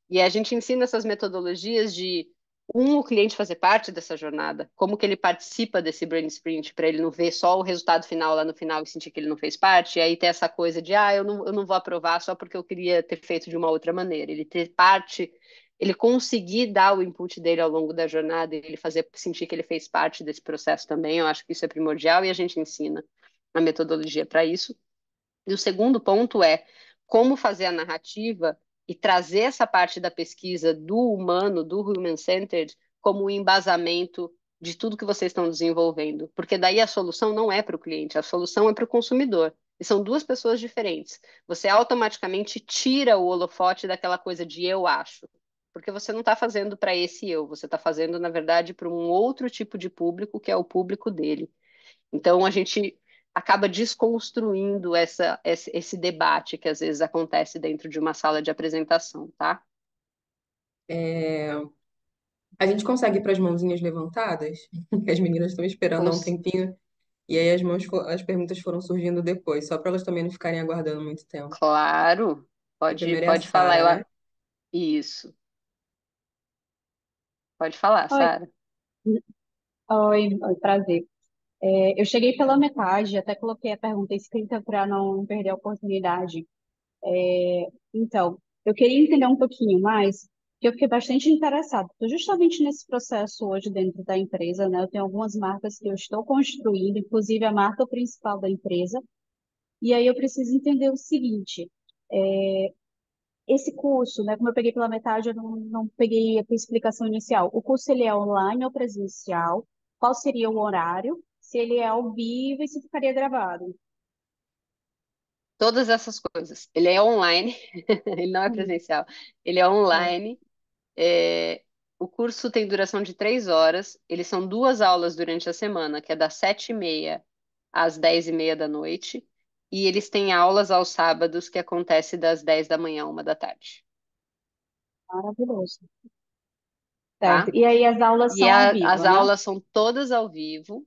E a gente ensina essas metodologias de o cliente fazer parte dessa jornada, como que ele participa desse brain sprint, para ele não ver só o resultado final lá no final e sentir que ele não fez parte, e aí ter essa coisa de, eu não vou aprovar só porque eu queria ter feito de uma outra maneira. Ele ter parte, ele conseguir dar o input dele ao longo da jornada, e ele fazer sentir que ele fez parte desse processo também, eu acho que isso é primordial e a gente ensina a metodologia para isso. E o segundo ponto é como fazer a narrativa e trazer essa parte da pesquisa do humano, do human-centered, como um embasamento de tudo que vocês estão desenvolvendo. Porque daí a solução não é para o cliente, a solução é para o consumidor. E são duas pessoas diferentes. Você automaticamente tira o holofote daquela coisa de eu acho. Porque você não está fazendo para esse eu, você está fazendo, na verdade, para um outro tipo de público, que é o público dele. Então, a gente acaba desconstruindo esse debate que às vezes acontece dentro de uma sala de apresentação, tá? É, a gente consegue ir para as mãozinhas levantadas? Que as meninas estão esperando há um Cons- tempinho. E aí as perguntas foram surgindo depois, só para elas também não ficarem aguardando muito tempo. Claro, A pode, primeira é a pode falar. Sara, né? Isso, pode falar, Oi, Sara. oi, prazer. Eu cheguei pela metade, até coloquei a pergunta escrita para não perder a oportunidade. Então, eu queria entender um pouquinho mais, porque eu fiquei bastante interessada. Estou justamente nesse processo hoje dentro da empresa, né? Eu tenho algumas marcas que eu estou construindo, inclusive a marca principal da empresa, e aí eu preciso entender o seguinte. Esse curso, né, como eu peguei pela metade, eu não peguei a explicação inicial. O curso ele é online ou presencial? Qual seria o horário? Se ele é ao vivo e se ficaria gravado? Todas essas coisas. Ele é online, ele não é Hum, presencial. Ele é é. online. é, o curso tem duração de 3 horas. Eles são duas aulas durante a semana, que é das 7h30 às 10h30 da noite. E eles têm aulas aos sábados, que acontece das 10 da manhã à 1 da tarde, Maravilhoso. Certo. tá? E aí as aulas E são ao as vivo, né? aulas são todas ao vivo,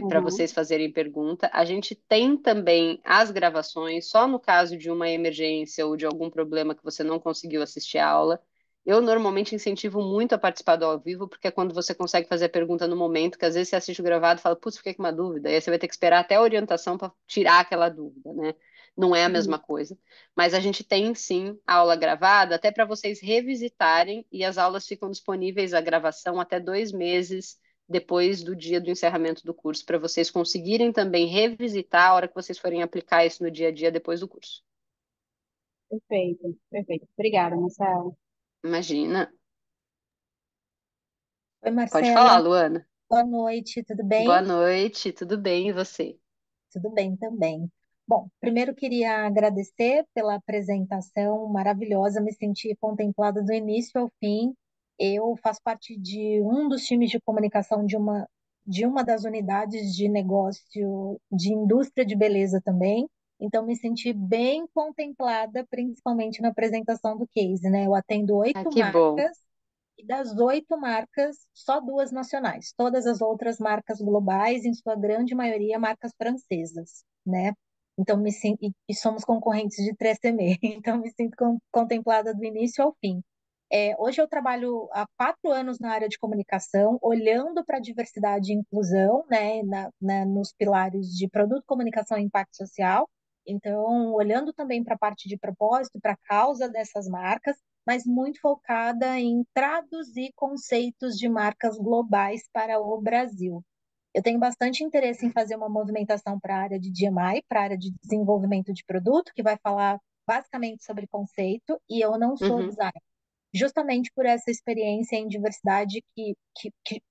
para Uhum. vocês fazerem pergunta. A gente tem também as gravações, só no caso de uma emergência ou de algum problema que você não conseguiu assistir a aula. Eu normalmente incentivo muito a participar do ao vivo, porque é quando você consegue fazer a pergunta no momento, que às vezes você assiste o gravado e fala, putz, fiquei com uma dúvida. E aí você vai ter que esperar até a orientação para tirar aquela dúvida, né? Não é a Uhum. mesma coisa. Mas a gente tem sim a aula gravada, até para vocês revisitarem, e as aulas ficam disponíveis a gravação até 2 meses depois do dia do encerramento do curso, para vocês conseguirem também revisitar a hora que vocês forem aplicar isso no dia a dia depois do curso. Perfeito, perfeito. Obrigada, Marcela. Imagina. Oi, Pode falar, Marcela. Luana. Boa noite, tudo Boa bem? noite, tudo bem e você? Tudo bem também. Bom, primeiro queria agradecer pela apresentação maravilhosa, me senti contemplada do início ao fim. Eu faço parte de um dos times de comunicação de uma das unidades de negócio de indústria de beleza também. Então, me senti bem contemplada, principalmente na apresentação do case, né? Eu atendo Ah, oito que bom. marcas e das 8 marcas, só duas nacionais. Todas as outras marcas globais, em sua grande maioria, marcas francesas, né? Então, e somos concorrentes de 3M, então me sinto contemplada do início ao fim. Hoje eu trabalho há 4 anos na área de comunicação, olhando para a diversidade e inclusão, né, nos pilares de produto, comunicação e impacto social. Então, olhando também para a parte de propósito, para a causa dessas marcas, mas muito focada em traduzir conceitos de marcas globais para o Brasil. Eu tenho bastante interesse em fazer uma movimentação para a área de DMI, para a área de desenvolvimento de produto, que vai falar basicamente sobre conceito, e eu não sou Uhum. designer. justamente por essa experiência em diversidade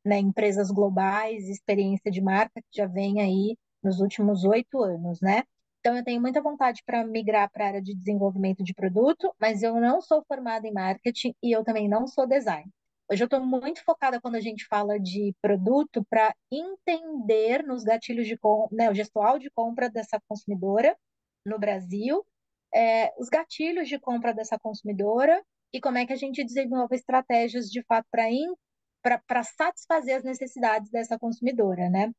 né, empresas globais, experiência de marca que já vem aí nos últimos 8 anos, né? Então, eu tenho muita vontade para migrar para a área de desenvolvimento de produto, mas eu não sou formada em marketing e eu também não sou design. Hoje eu estou muito focada quando a gente fala de produto para entender nos gatilhos de né, o gestual de compra dessa consumidora no Brasil, os gatilhos de compra dessa consumidora e como é que a gente desenvolve estratégias de fato para satisfazer as necessidades dessa consumidora, né?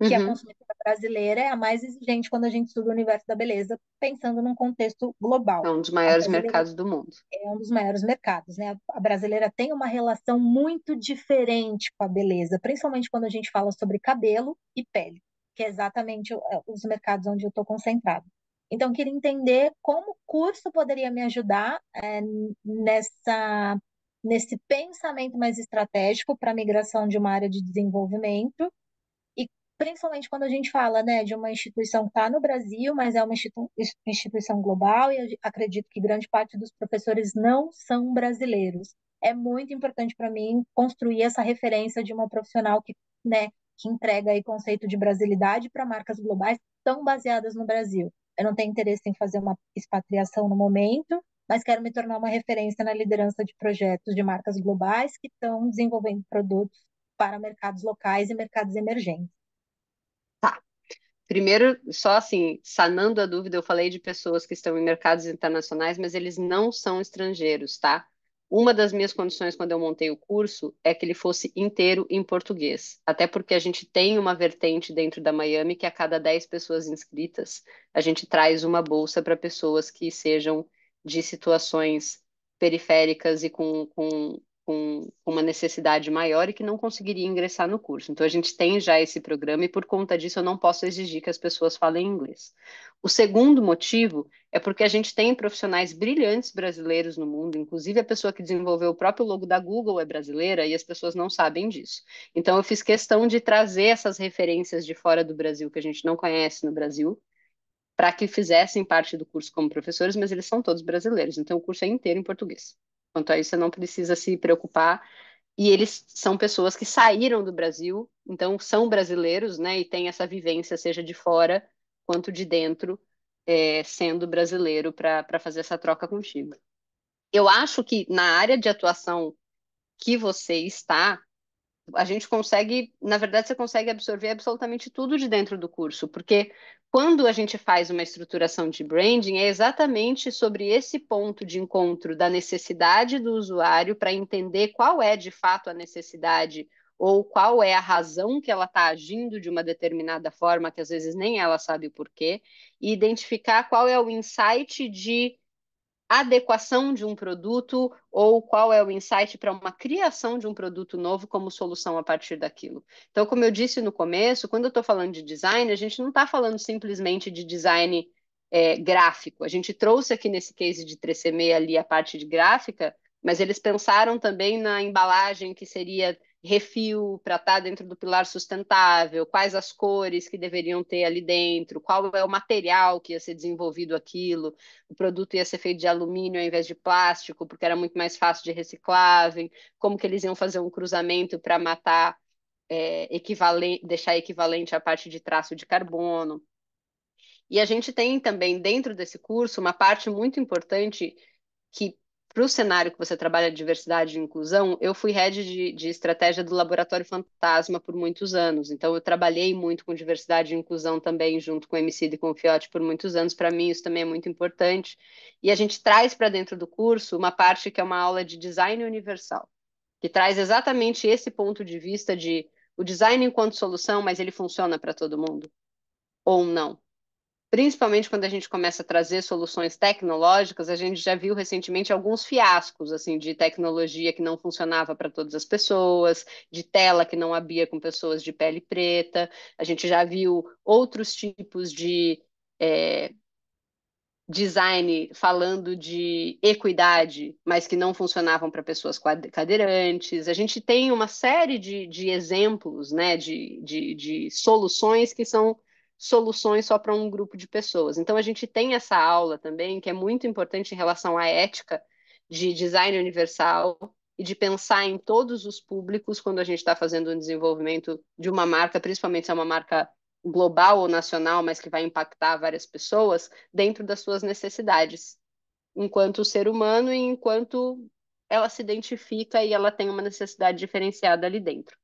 Que a Uhum. consumidora brasileira é a mais exigente quando a gente estuda o universo da beleza, pensando num contexto É global. um dos A maiores brasileira mercados do mundo. é um dos maiores mercados, né? A brasileira tem uma relação muito diferente com a beleza, principalmente quando a gente fala sobre cabelo e pele, que é exatamente os mercados onde eu estou concentrada. Então, eu queria entender como o curso poderia me ajudar nesse pensamento mais estratégico para a migração de uma área de desenvolvimento e principalmente quando a gente fala, né, de uma instituição que está no Brasil, mas é uma instituição global, e eu acredito que grande parte dos professores não são brasileiros. É muito importante para mim construir essa referência de uma profissional né, que entrega aí conceito de brasilidade para marcas globais tão baseadas no Brasil. Eu não tenho interesse em fazer uma expatriação no momento, mas quero me tornar uma referência na liderança de projetos de marcas globais que estão desenvolvendo produtos para mercados locais e mercados emergentes. Tá. Primeiro, só assim, sanando a dúvida, eu falei de pessoas que estão em mercados internacionais, mas eles não são estrangeiros, tá? Uma das minhas condições quando eu montei o curso é que ele fosse inteiro em português. Até porque a gente tem uma vertente dentro da Miami que a cada 10 pessoas inscritas, a gente traz uma bolsa para pessoas que sejam de situações periféricas e com uma necessidade maior e que não conseguiria ingressar no curso. Então, a gente tem já esse programa e, por conta disso, eu não posso exigir que as pessoas falem inglês. O segundo motivo é porque a gente tem profissionais brilhantes brasileiros no mundo, inclusive a pessoa que desenvolveu o próprio logo da Google é brasileira e as pessoas não sabem disso. Então, eu fiz questão de trazer essas referências de fora do Brasil que a gente não conhece no Brasil, para que fizessem parte do curso como professores, mas eles são todos brasileiros, então o curso é inteiro em português. Quanto a isso, você não precisa se preocupar. E eles são pessoas que saíram do Brasil, então são brasileiros, né? E têm essa vivência, seja de fora quanto de dentro, sendo brasileiro para fazer essa troca contigo. Eu acho que na área de atuação que você está, a gente consegue, na verdade, você consegue absorver absolutamente tudo de dentro do curso, porque quando a gente faz uma estruturação de branding, é exatamente sobre esse ponto de encontro da necessidade do usuário para entender qual é de fato a necessidade ou qual é a razão que ela está agindo de uma determinada forma, que às vezes nem ela sabe o porquê, e identificar qual é o insight de adequação de um produto ou qual é o insight para uma criação de um produto novo como solução a partir daquilo. Então, como eu disse no começo, quando eu estou falando de design, a gente não está falando simplesmente de design gráfico. A gente trouxe aqui nesse case de 3CM ali a parte de gráfica, mas eles pensaram também na embalagem que seria refil para estar dentro do pilar sustentável, quais as cores que deveriam ter ali dentro, qual é o material que ia ser desenvolvido aquilo, o produto ia ser feito de alumínio ao invés de plástico, porque era muito mais fácil de reciclável, como que eles iam fazer um cruzamento para matar equivalente, deixar equivalente à parte de traço de carbono. E a gente tem também dentro desse curso uma parte muito importante que para o cenário que você trabalha de diversidade e inclusão, eu fui head de estratégia do Laboratório Fantasma por muitos anos. Então, eu trabalhei muito com diversidade e inclusão também, junto com o Emicida e com o Fiote por muitos anos. Para mim, isso também é muito importante. E a gente traz para dentro do curso uma parte que é uma aula de design universal, que traz exatamente esse ponto de vista de o design enquanto solução, mas ele funciona para todo mundo ou não. Principalmente quando a gente começa a trazer soluções tecnológicas, a gente já viu recentemente alguns fiascos assim de tecnologia que não funcionava para todas as pessoas, de tela que não abria com pessoas de pele preta. A gente já viu outros tipos de design falando de equidade, mas que não funcionavam para pessoas cadeirantes. A gente tem uma série de exemplos, né, de soluções que são soluções só para um grupo de pessoas. Então, a gente tem essa aula também, que é muito importante em relação à ética de design universal e de pensar em todos os públicos quando a gente está fazendo um desenvolvimento de uma marca, principalmente se é uma marca global ou nacional, mas que vai impactar várias pessoas, dentro das suas necessidades, enquanto ser humano e enquanto ela se identifica e ela tem uma necessidade diferenciada ali dentro.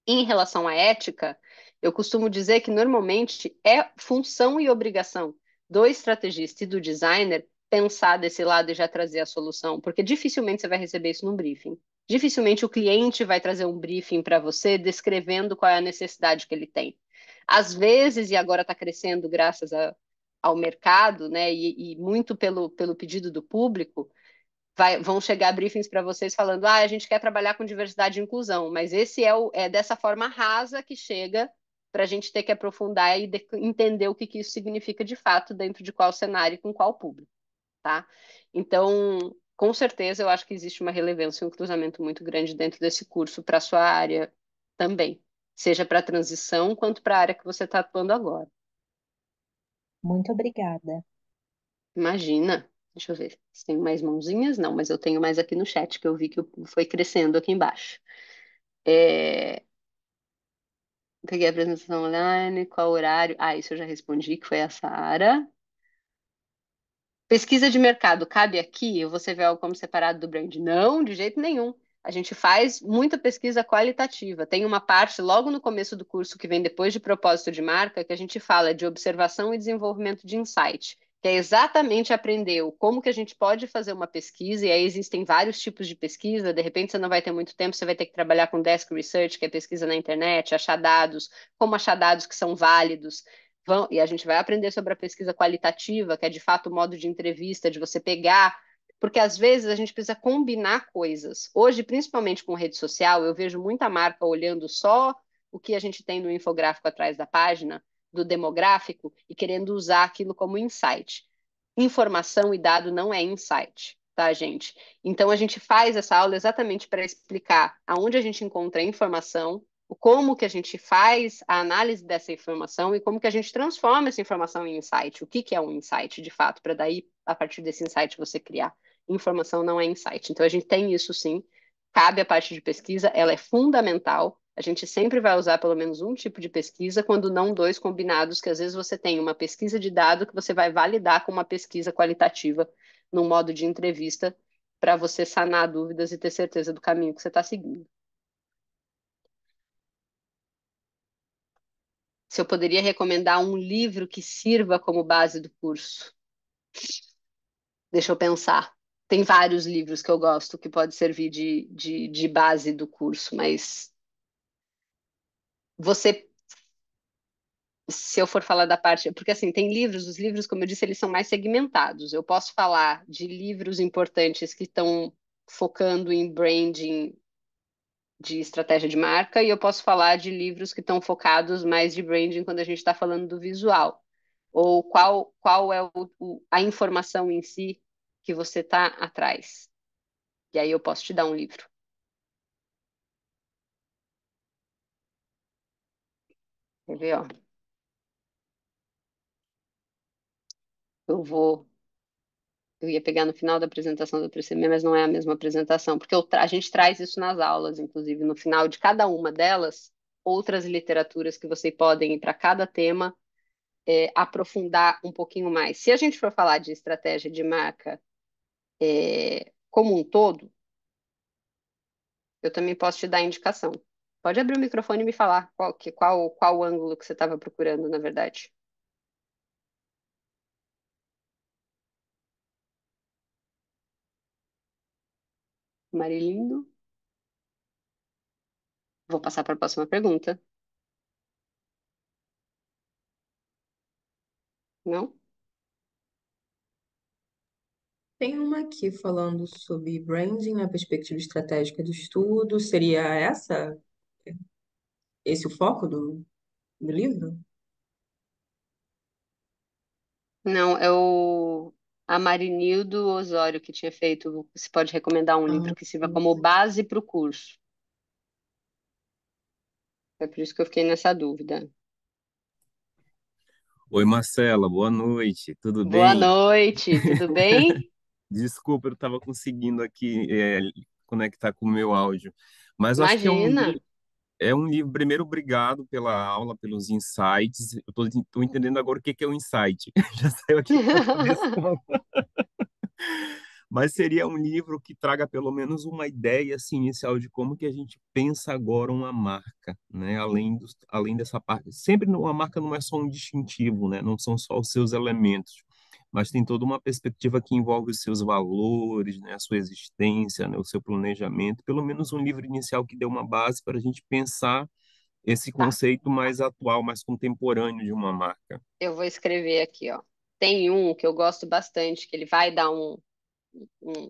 Em relação à ética, eu costumo dizer que normalmente é função e obrigação do estrategista e do designer pensar desse lado e já trazer a solução, porque dificilmente você vai receber isso num briefing. Dificilmente o cliente vai trazer um briefing para você descrevendo qual é a necessidade que ele tem. Às vezes, e agora está crescendo graças ao mercado, né, e muito pelo pedido do público, vão chegar briefings para vocês falando: a gente quer trabalhar com diversidade e inclusão, mas esse é dessa forma rasa que chega para a gente ter que aprofundar e entender o que, que isso significa de fato dentro de qual cenário e com qual público, tá? Então, com certeza, eu acho que existe uma relevância e um cruzamento muito grande dentro desse curso para a sua área também, seja para a transição quanto para a área que você está atuando agora. Muito obrigada. Imagina. Deixa eu ver se tenho mais mãozinhas. Não, mas eu tenho mais aqui no chat, que eu vi que foi crescendo aqui embaixo. É, Peguei a apresentação online, qual horário? Ah, isso eu já respondi, que foi a Sara. Pesquisa de mercado, cabe aqui? Ou você vê algo como separado do brand? Não, de jeito nenhum. A gente faz muita pesquisa qualitativa. Tem uma parte logo no começo do curso que vem depois de propósito de marca que a gente fala de observação e desenvolvimento de insight, que é exatamente aprender como que a gente pode fazer uma pesquisa, e aí existem vários tipos de pesquisa. De repente você não vai ter muito tempo, você vai ter que trabalhar com desk research, que é pesquisa na internet, achar dados, como achar dados que são válidos. E a gente vai aprender sobre a pesquisa qualitativa, que é de fato o modo de entrevista, de você pegar, porque às vezes a gente precisa combinar coisas. Hoje, principalmente com rede social, eu vejo muita marca olhando só o que a gente tem no infográfico atrás da página, do demográfico, e querendo usar aquilo como insight. Informação e dado não é insight, tá, gente? Então a gente faz essa aula exatamente para explicar aonde a gente encontra informação, como que a gente faz a análise dessa informação e como que a gente transforma essa informação em insight. O que que é um insight, de fato, para daí, a partir desse insight, você criar. Informação não é insight. Então, a gente tem isso sim. Cabe a parte de pesquisa, ela é fundamental. A gente sempre vai usar pelo menos um tipo de pesquisa, quando não dois combinados, que às vezes você tem uma pesquisa de dado que você vai validar com uma pesquisa qualitativa num modo de entrevista para você sanar dúvidas e ter certeza do caminho que você está seguindo. Se eu poderia recomendar um livro que sirva como base do curso. Deixa eu pensar. Tem vários livros que eu gosto que pode servir de base do curso, mas você, se eu for falar da parte, porque assim, tem livros, os livros, como eu disse, eles são mais segmentados. Eu posso falar de livros importantes que estão focando em branding de estratégia de marca, e eu posso falar de livros que estão focados mais de branding quando a gente está falando do visual. Ou qual é a informação em si que você está atrás. E aí eu posso te dar um livro. Quer ver, ó? Eu vou. Eu ia pegar no final da apresentação do PCM, mas não é a mesma apresentação, porque a gente traz isso nas aulas, inclusive, no final de cada uma delas, outras literaturas que vocês podem ir para cada tema, aprofundar um pouquinho mais. Se a gente for falar de estratégia de marca como um todo, eu também posso te dar indicação. Pode abrir o microfone e me falar qual ângulo que você estava procurando, na verdade. Marilindo. Vou passar para a próxima pergunta. Não? Tem uma aqui falando sobre branding na perspectiva estratégica do estudo. Seria esse o foco do livro? Não, é o Amarinildo Osório que tinha feito. Você pode recomendar um Ah, livro que sirva como base para o curso. É por isso que eu fiquei nessa dúvida. Oi, Marcela, boa noite, tudo Boa bem? noite, tudo bem? Desculpa, eu estava conseguindo aqui conectar com o meu áudio. Mas eu acho que Imagina. é um livro. Primeiro, obrigado pela aula, pelos insights. Eu estou entendendo agora o que que é o insight. Já saiu aqui da minha cabeça. Mas seria um livro que traga pelo menos uma ideia assim, inicial de como que a gente pensa agora uma marca, né? Além dessa parte. Sempre uma marca não é só um distintivo, né? Não são só os seus elementos, mas tem toda uma perspectiva que envolve os seus valores, né? A sua existência, né? O seu planejamento. Pelo menos um livro inicial que dê uma base para a gente pensar esse Tá, conceito mais atual, mais contemporâneo de uma marca. eu vou escrever aqui, ó. Tem um que eu gosto bastante, que ele vai dar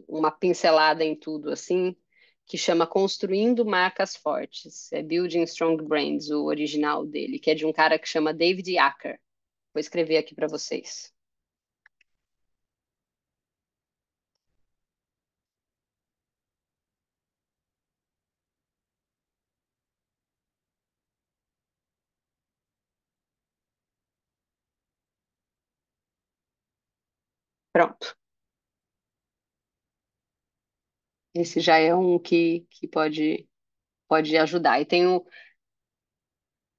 uma pincelada em tudo, assim, que chama Construindo Marcas Fortes. É Building Strong Brands, o original dele, que é de um cara que chama David Acker. Vou escrever aqui para vocês. Pronto. Esse já é um que pode ajudar. E tem o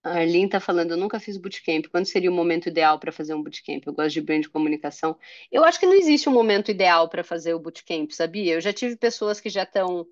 A Arlene está falando, eu nunca fiz bootcamp. Quando seria o momento ideal para fazer um bootcamp? Eu gosto de brand comunicação. Eu acho que não existe um momento ideal para fazer o bootcamp, sabia? Eu já tive pessoas que já estão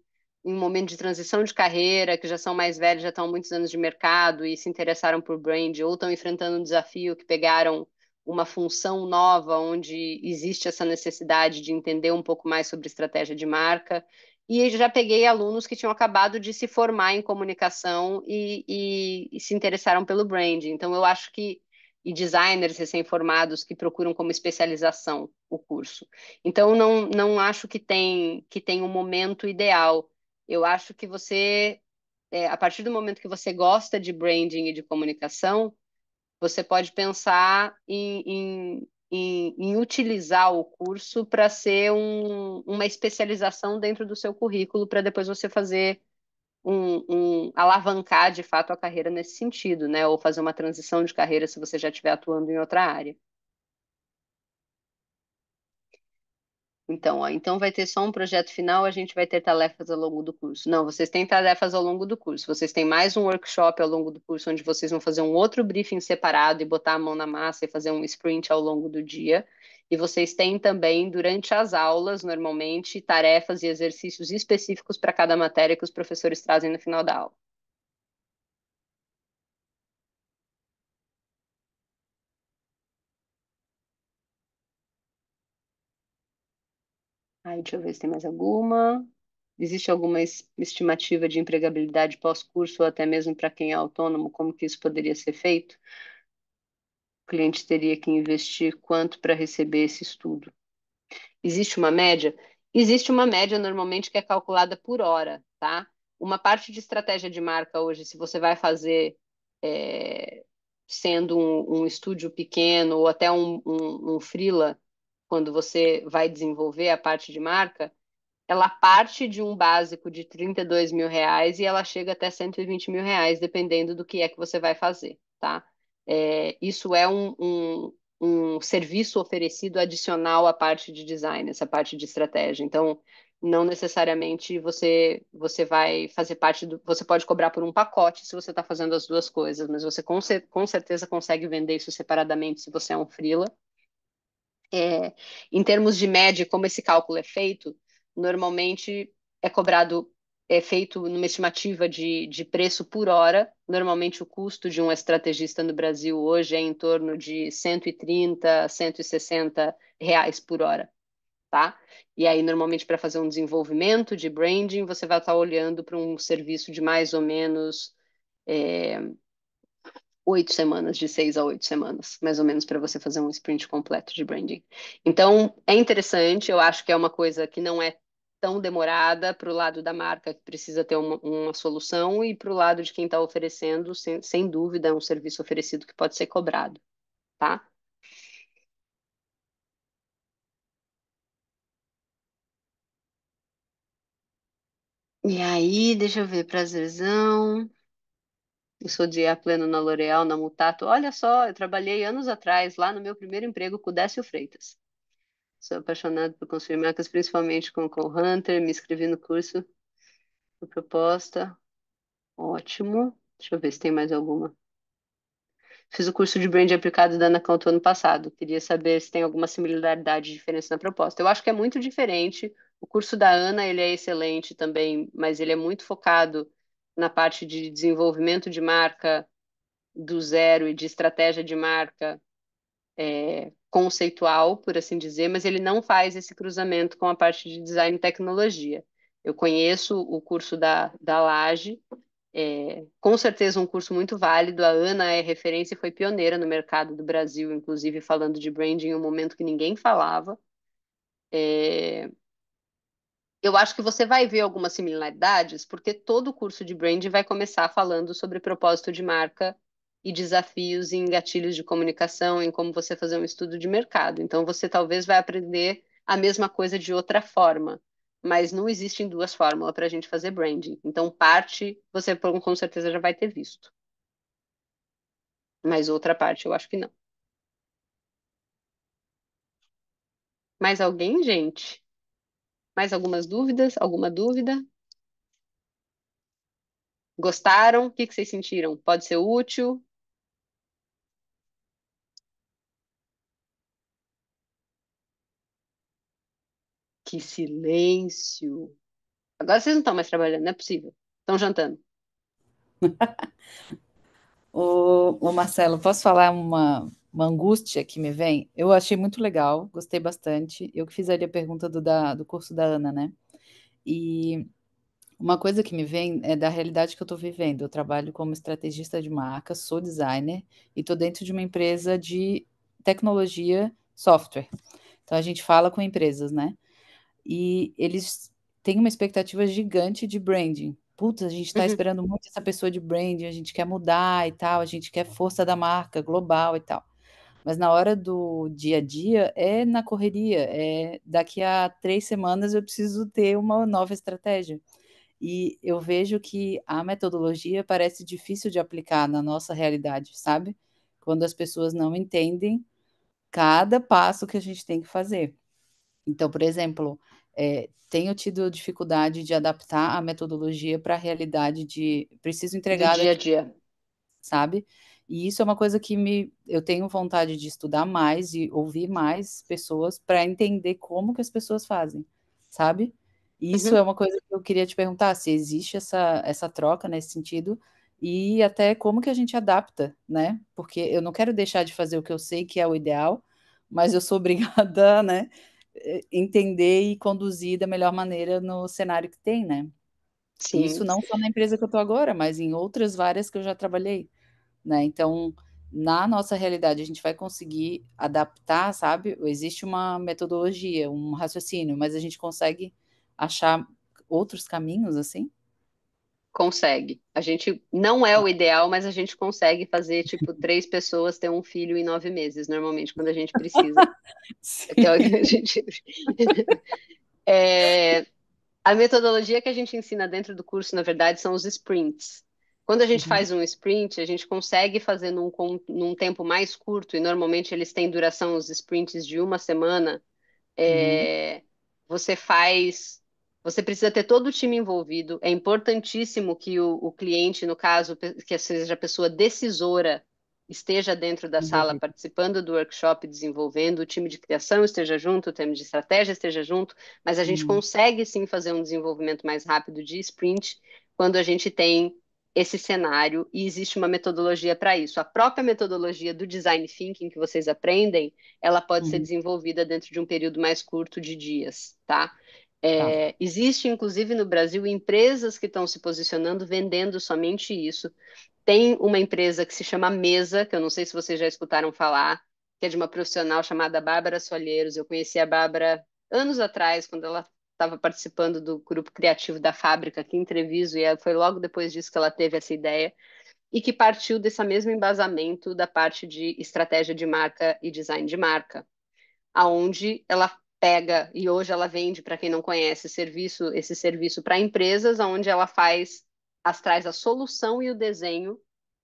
em um momento de transição de carreira, que já são mais velhos, já estão há muitos anos de mercado e se interessaram por brand, ou estão enfrentando um desafio que pegaram uma função nova onde existe essa necessidade de entender um pouco mais sobre estratégia de marca. E já peguei alunos que tinham acabado de se formar em comunicação e se interessaram pelo branding. Então, eu acho que. E designers recém-formados que procuram como especialização o curso. Então, não acho que tem um momento ideal. Eu acho que a partir do momento que você gosta de branding e de comunicação, você pode pensar em utilizar o curso para ser uma especialização dentro do seu currículo, para depois você fazer alavancar de fato a carreira nesse sentido, né? Ou fazer uma transição de carreira se você já estiver atuando em outra área. Então, ó, então vai ter só um projeto final, a gente vai ter tarefas ao longo do curso. Não, vocês têm tarefas ao longo do curso. Vocês têm mais um workshop ao longo do curso, onde vocês vão fazer um outro briefing separado e botar a mão na massa e fazer um sprint ao longo do dia. E vocês têm também, durante as aulas, normalmente, tarefas e exercícios específicos para cada matéria que os professores trazem no final da aula. Aí, deixa eu ver se tem mais alguma. Existe alguma estimativa de empregabilidade pós-curso ou até mesmo para quem é autônomo, como que isso poderia ser feito? O cliente teria que investir quanto para receber esse estudo? Existe uma média? Existe uma média normalmente que é calculada por hora, tá? Uma parte de estratégia de marca hoje, se você vai fazer é, sendo um estúdio pequeno ou até um freela, quando você vai desenvolver a parte de marca, ela parte de um básico de R$ 32.000 e ela chega até R$ 120.000, dependendo do que é que você vai fazer, tá? Isso é um serviço oferecido adicional à parte de design, essa parte de estratégia. Então, não necessariamente você vai fazer parte do. Você pode cobrar por um pacote se você está fazendo as duas coisas, mas você com certeza consegue vender isso separadamente se você é um freela. É, em termos de média, como esse cálculo é feito, normalmente é feito numa estimativa de preço por hora. Normalmente o custo de um estrategista no Brasil hoje é em torno de 130, R$ 160 por hora, tá? E aí, normalmente, para fazer um desenvolvimento de branding, você vai estar olhando para um serviço de mais ou menos é, 8 semanas, de 6 a 8 semanas, mais ou menos, para você fazer um sprint completo de branding. Então, é interessante, eu acho que é uma coisa que não é tão demorada para o lado da marca, que precisa ter uma solução, e para o lado de quem está oferecendo, sem dúvida, é um serviço oferecido que pode ser cobrado, tá? E aí, deixa eu ver, prazerzão. Eu sou de pleno na L'Oréal, na Mutato. Olha só, eu trabalhei anos atrás, lá no meu primeiro emprego com o Décio Freitas. Sou apaixonado por construir marcas, principalmente com Call Hunter. Me inscrevi no curso por proposta. Ótimo. Deixa eu ver se tem mais alguma. Fiz o curso de brand aplicado da Ana Conto ano passado. Queria saber se tem alguma similaridade e diferença na proposta. Eu acho que é muito diferente. O curso da Ana, ele é excelente também, mas ele é muito focado na parte de desenvolvimento de marca do zero e de estratégia de marca conceitual, por assim dizer, mas ele não faz esse cruzamento com a parte de design e tecnologia. Eu conheço o curso da Laje, com certeza um curso muito válido. A Ana é referência e foi pioneira no mercado do Brasil, inclusive falando de branding em um momento que ninguém falava. Eu acho que você vai ver algumas similaridades, porque todo curso de branding vai começar falando sobre propósito de marca e desafios em gatilhos de comunicação, em como você fazer um estudo de mercado. Então, você talvez vai aprender a mesma coisa de outra forma, mas não existem duas fórmulas para a gente fazer branding. Então, parte você com certeza já vai ter visto, mas outra parte eu acho que não. Mais alguém, gente? Mais algumas dúvidas? Alguma dúvida? Gostaram? O que que vocês sentiram? Pode ser útil? Que silêncio. Agora vocês não estão mais trabalhando, não é possível. Estão jantando. Ô Marcelo, posso falar uma angústia que me vem? Eu achei muito legal, gostei bastante. Eu que fiz ali a pergunta do curso da Ana, né? E uma coisa que me vem é da realidade que eu estou vivendo. Eu trabalho como estrategista de marca, sou designer e estou dentro de uma empresa de tecnologia software. Então a gente fala com empresas, né? E eles têm uma expectativa gigante de branding. Putz, a gente está Uhum. esperando muito essa pessoa de branding, a gente quer mudar e tal, a gente quer força da marca global e tal. Mas na hora do dia a dia, é na correria, é daqui a 3 semanas eu preciso ter uma nova estratégia. E eu vejo que a metodologia parece difícil de aplicar na nossa realidade, sabe? Quando as pessoas não entendem cada passo que a gente tem que fazer. Então, por exemplo, tenho tido dificuldade de adaptar a metodologia para a realidade de preciso Do entregar dia a daqui, dia. sabe? E isso é uma coisa que eu tenho vontade de estudar mais e ouvir mais pessoas para entender como que as pessoas fazem, sabe? E isso é Uhum. uma coisa que eu queria te perguntar, se existe essa troca nesse sentido e até como que a gente adapta, né? Porque eu não quero deixar de fazer o que eu sei que é o ideal, mas eu sou obrigada, né, entender e conduzir da melhor maneira no cenário que tem, né? E Sim, isso não só na empresa que eu estou agora, mas em outras várias que eu já trabalhei, né? Então, na nossa realidade, a gente vai conseguir adaptar, sabe? Existe uma metodologia, um raciocínio, mas a gente consegue achar outros caminhos assim? consegue. A gente não é o ideal, mas a gente consegue fazer, tipo, 3 pessoas ter um filho em 9 meses, normalmente, quando a gente precisa. Que é o que Sim. a gente... É, a metodologia que a gente ensina dentro do curso, na verdade, são os sprints. Quando a gente Uhum, faz um sprint, a gente consegue fazer num tempo mais curto, e normalmente eles têm duração, os sprints de uma semana. uhum, é, você faz. Você precisa ter todo o time envolvido. É importantíssimo que o cliente, no caso, que seja a pessoa decisora, esteja dentro da sala envolvido. participando do workshop, desenvolvendo, o time de criação esteja junto, o time de estratégia esteja junto, mas a gente Uhum, consegue sim fazer um desenvolvimento mais rápido de sprint quando a gente tem esse cenário e existe uma metodologia para isso. A própria metodologia do design thinking que vocês aprendem ela pode ser uhum, desenvolvida dentro de um período mais curto de dias, tá? tá. Existe, inclusive, no Brasil, empresas que estão se posicionando vendendo somente isso. Tem uma empresa que se chama Mesa, que eu não sei se vocês já escutaram falar, que é de uma profissional chamada Bárbara Soalheiros. Eu conheci a Bárbara anos atrás, quando ela estava participando do grupo criativo da Fábrica aqui em Treviso, e foi logo depois disso que ela teve essa ideia e que partiu desse mesmo embasamento da parte de estratégia de marca e design de marca, aonde ela pega e hoje ela vende, para quem não conhece, esse serviço para empresas, aonde ela traz a solução e o desenho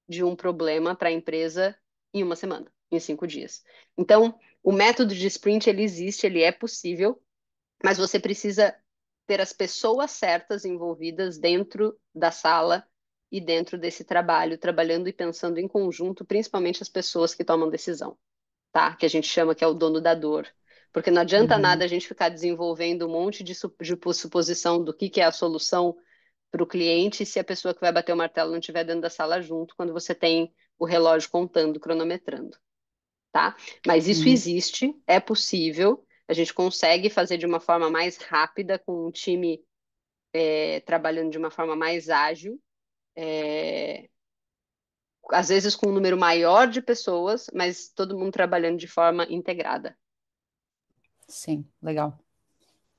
de um problema para a empresa em uma semana. em 5 dias. Então, o método de sprint, ele existe, ele é possível, mas você precisa ter as pessoas certas envolvidas dentro da sala e dentro desse trabalho, trabalhando e pensando em conjunto, principalmente as pessoas que tomam decisão, tá? Que a gente chama que é o dono da dor. Porque não adianta Uhum. nada a gente ficar desenvolvendo um monte de suposição do que é a solução para o cliente se a pessoa que vai bater o martelo não estiver dentro da sala junto, quando você tem o relógio contando, cronometrando, tá? Mas isso Uhum. existe, é possível, a gente consegue fazer de uma forma mais rápida, com um time trabalhando de uma forma mais ágil, é, às vezes com um número maior de pessoas, mas todo mundo trabalhando de forma integrada, Sim, legal.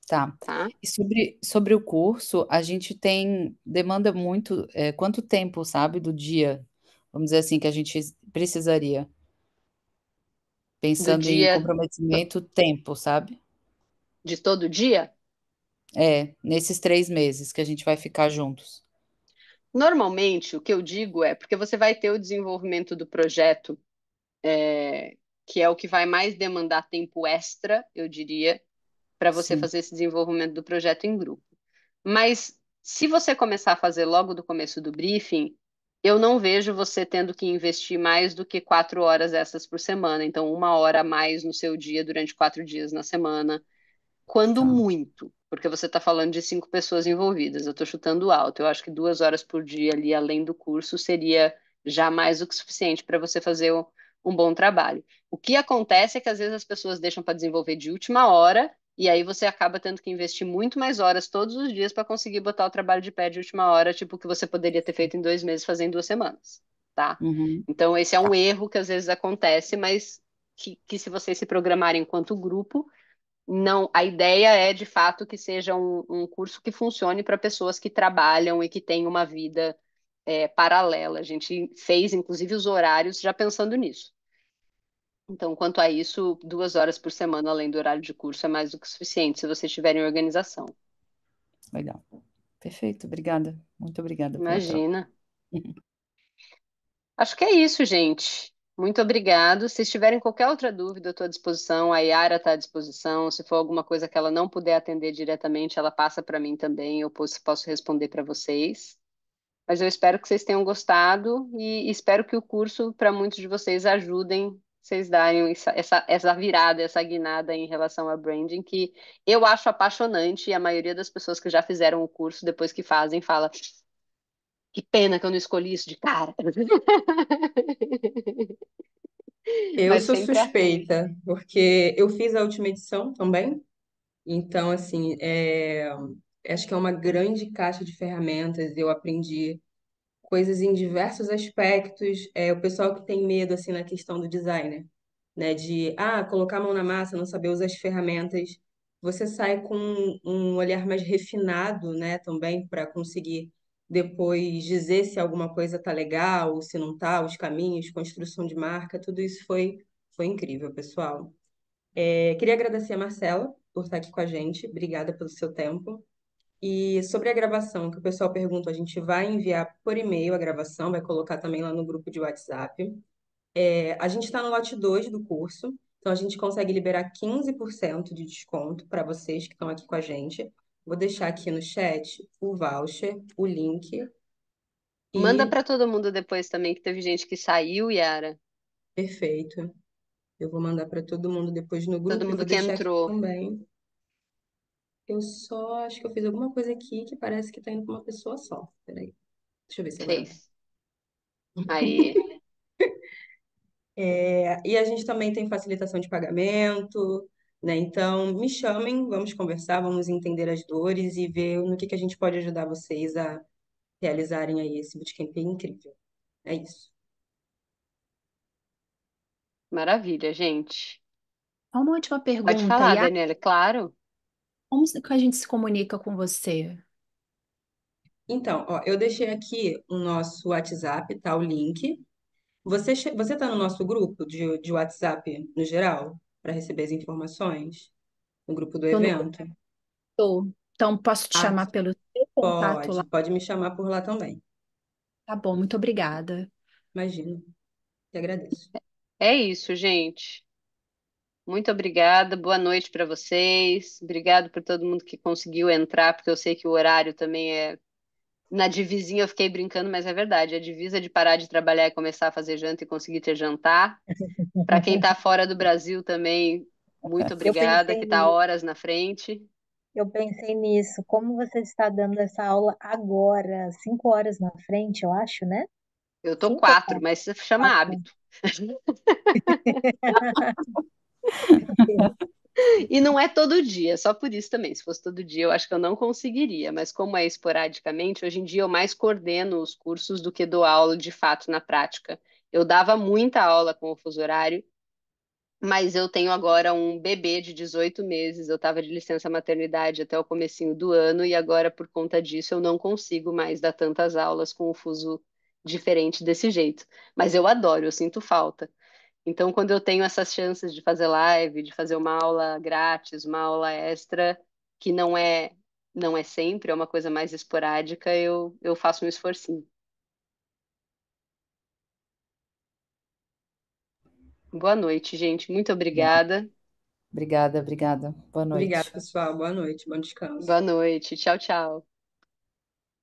Tá. tá? E sobre o curso, a gente demanda muito, quanto tempo, sabe, do dia, vamos dizer assim, que a gente precisaria, Do pensando em dia, comprometimento, tempo, sabe? de todo dia, Nesses 3 meses que a gente vai ficar juntos. normalmente o que eu digo é porque você vai ter o desenvolvimento do projeto, que é o que vai mais demandar tempo extra, eu diria, para você Sim, fazer esse desenvolvimento do projeto em grupo. Mas se você começar a fazer logo do começo do briefing, eu não vejo você tendo que investir mais do que 4 horas essas por semana. Então, 1 hora a mais no seu dia durante 4 dias na semana, quando tá. muito, porque você está falando de 5 pessoas envolvidas. Eu estou chutando alto. Eu acho que 2 horas por dia ali, além do curso, seria já mais do que suficiente para você fazer um bom trabalho. O que acontece é que às vezes as pessoas deixam para desenvolver de última hora, e aí você acaba tendo que investir muito mais horas todos os dias para conseguir botar o trabalho de pé de última hora, tipo o que você poderia ter feito em 2 meses, fazer em 2 semanas, tá? Uhum, Então, esse é tá. um erro que às vezes acontece, mas que se vocês se programarem enquanto grupo, não, a ideia é de fato que seja um curso que funcione para pessoas que trabalham e que têm uma vida paralela. A gente fez, inclusive, os horários já pensando nisso. Então, quanto a isso, 2 horas por semana, além do horário de curso, é mais do que suficiente se vocês tiverem organização. Legal. Perfeito, obrigada. Muito obrigada pela troca. Imagina. Acho que é isso, gente. Muito obrigado. Se tiverem qualquer outra dúvida, eu estou à disposição. A Yara está à disposição. Se for alguma coisa que ela não puder atender diretamente, ela passa para mim também. Eu posso responder para vocês. Mas eu espero que vocês tenham gostado e espero que o curso, para muitos de vocês, ajudem vocês darem essa virada, essa guinada em relação a branding, que eu acho apaixonante e a maioria das pessoas que já fizeram o curso, depois que fazem, fala: que pena que eu não escolhi isso de cara. Eu Mas sou sempre assim. suspeita, porque eu fiz a última edição também, então, assim, acho que é uma grande caixa de ferramentas. Eu aprendi coisas em diversos aspectos. O pessoal que tem medo, assim, na questão do designer, né? De, colocar a mão na massa, não saber usar as ferramentas. Você sai com um olhar mais refinado, né? Também para conseguir depois dizer se alguma coisa tá legal, se não tá, os caminhos, construção de marca, tudo isso foi incrível, pessoal. Queria agradecer a Marcela por estar aqui com a gente. Obrigada pelo seu tempo. E sobre a gravação, que o pessoal pergunta, a gente vai enviar por e-mail a gravação, vai colocar também lá no grupo de WhatsApp. A gente está no lote 2 do curso, então a gente consegue liberar 15% de desconto para vocês que estão aqui com a gente. Vou deixar aqui no chat o voucher, o link Manda e para todo mundo depois também, que teve gente que saiu, Yara. perfeito. Eu vou mandar para todo mundo depois no Todo grupo e mundo vou que deixar aqui entrou também. Eu só acho que eu fiz alguma coisa aqui que parece que está indo para uma pessoa só. Peraí, deixa eu ver se agora vai. fez. Aí. E a gente também tem facilitação de pagamento, né? Então, me chamem, vamos conversar, vamos entender as dores e ver no que a gente pode ajudar vocês a realizarem aí esse bootcamp incrível. É isso. Maravilha, gente. Uma última Pode pergunta, falar, Yara, Daniela, claro. como que a gente se comunica com você? Então, ó, eu deixei aqui o nosso WhatsApp, tá? O link. Você tá no nosso grupo de WhatsApp no geral, para receber as informações? No grupo do Estou no evento? grupo, então posso te Ah, chamar pelo seu contato lá. pode me chamar por lá também. Tá bom, muito obrigada. Imagino, te agradeço. É isso, gente. Muito obrigada. Boa noite para vocês. Obrigado por todo mundo que conseguiu entrar, porque eu sei que o horário também é. Na divisinha eu fiquei brincando, mas é verdade. A divisa de parar de trabalhar e começar a fazer janta e conseguir ter jantar. Para quem está fora do Brasil também, muito Eu obrigada, pensei que está nisso, horas na frente. eu pensei nisso. Como você está dando essa aula agora, 5 horas na frente, eu acho, né? Eu tô 4, 5 ou mas se chama 4? hábito. E não é todo dia, só por isso também. Se fosse todo dia, eu acho que eu não conseguiria, mas como é esporadicamente, hoje em dia eu mais coordeno os cursos do que dou aula de fato na prática. Eu dava muita aula com o fuso horário, mas eu tenho agora um bebê de 18 meses. Eu estava de licença maternidade até o comecinho do ano e agora, por conta disso, eu não consigo mais dar tantas aulas com o fuso diferente desse jeito. Mas eu adoro, eu sinto falta. Então, quando eu tenho essas chances de fazer live, de fazer uma aula grátis, uma aula extra, que não é sempre, é uma coisa mais esporádica, eu faço um esforcinho. Boa noite, gente. Muito obrigada. Obrigada, obrigada. Boa Obrigada, noite. pessoal. Boa noite, bom Boa descanso. noite. Tchau, tchau.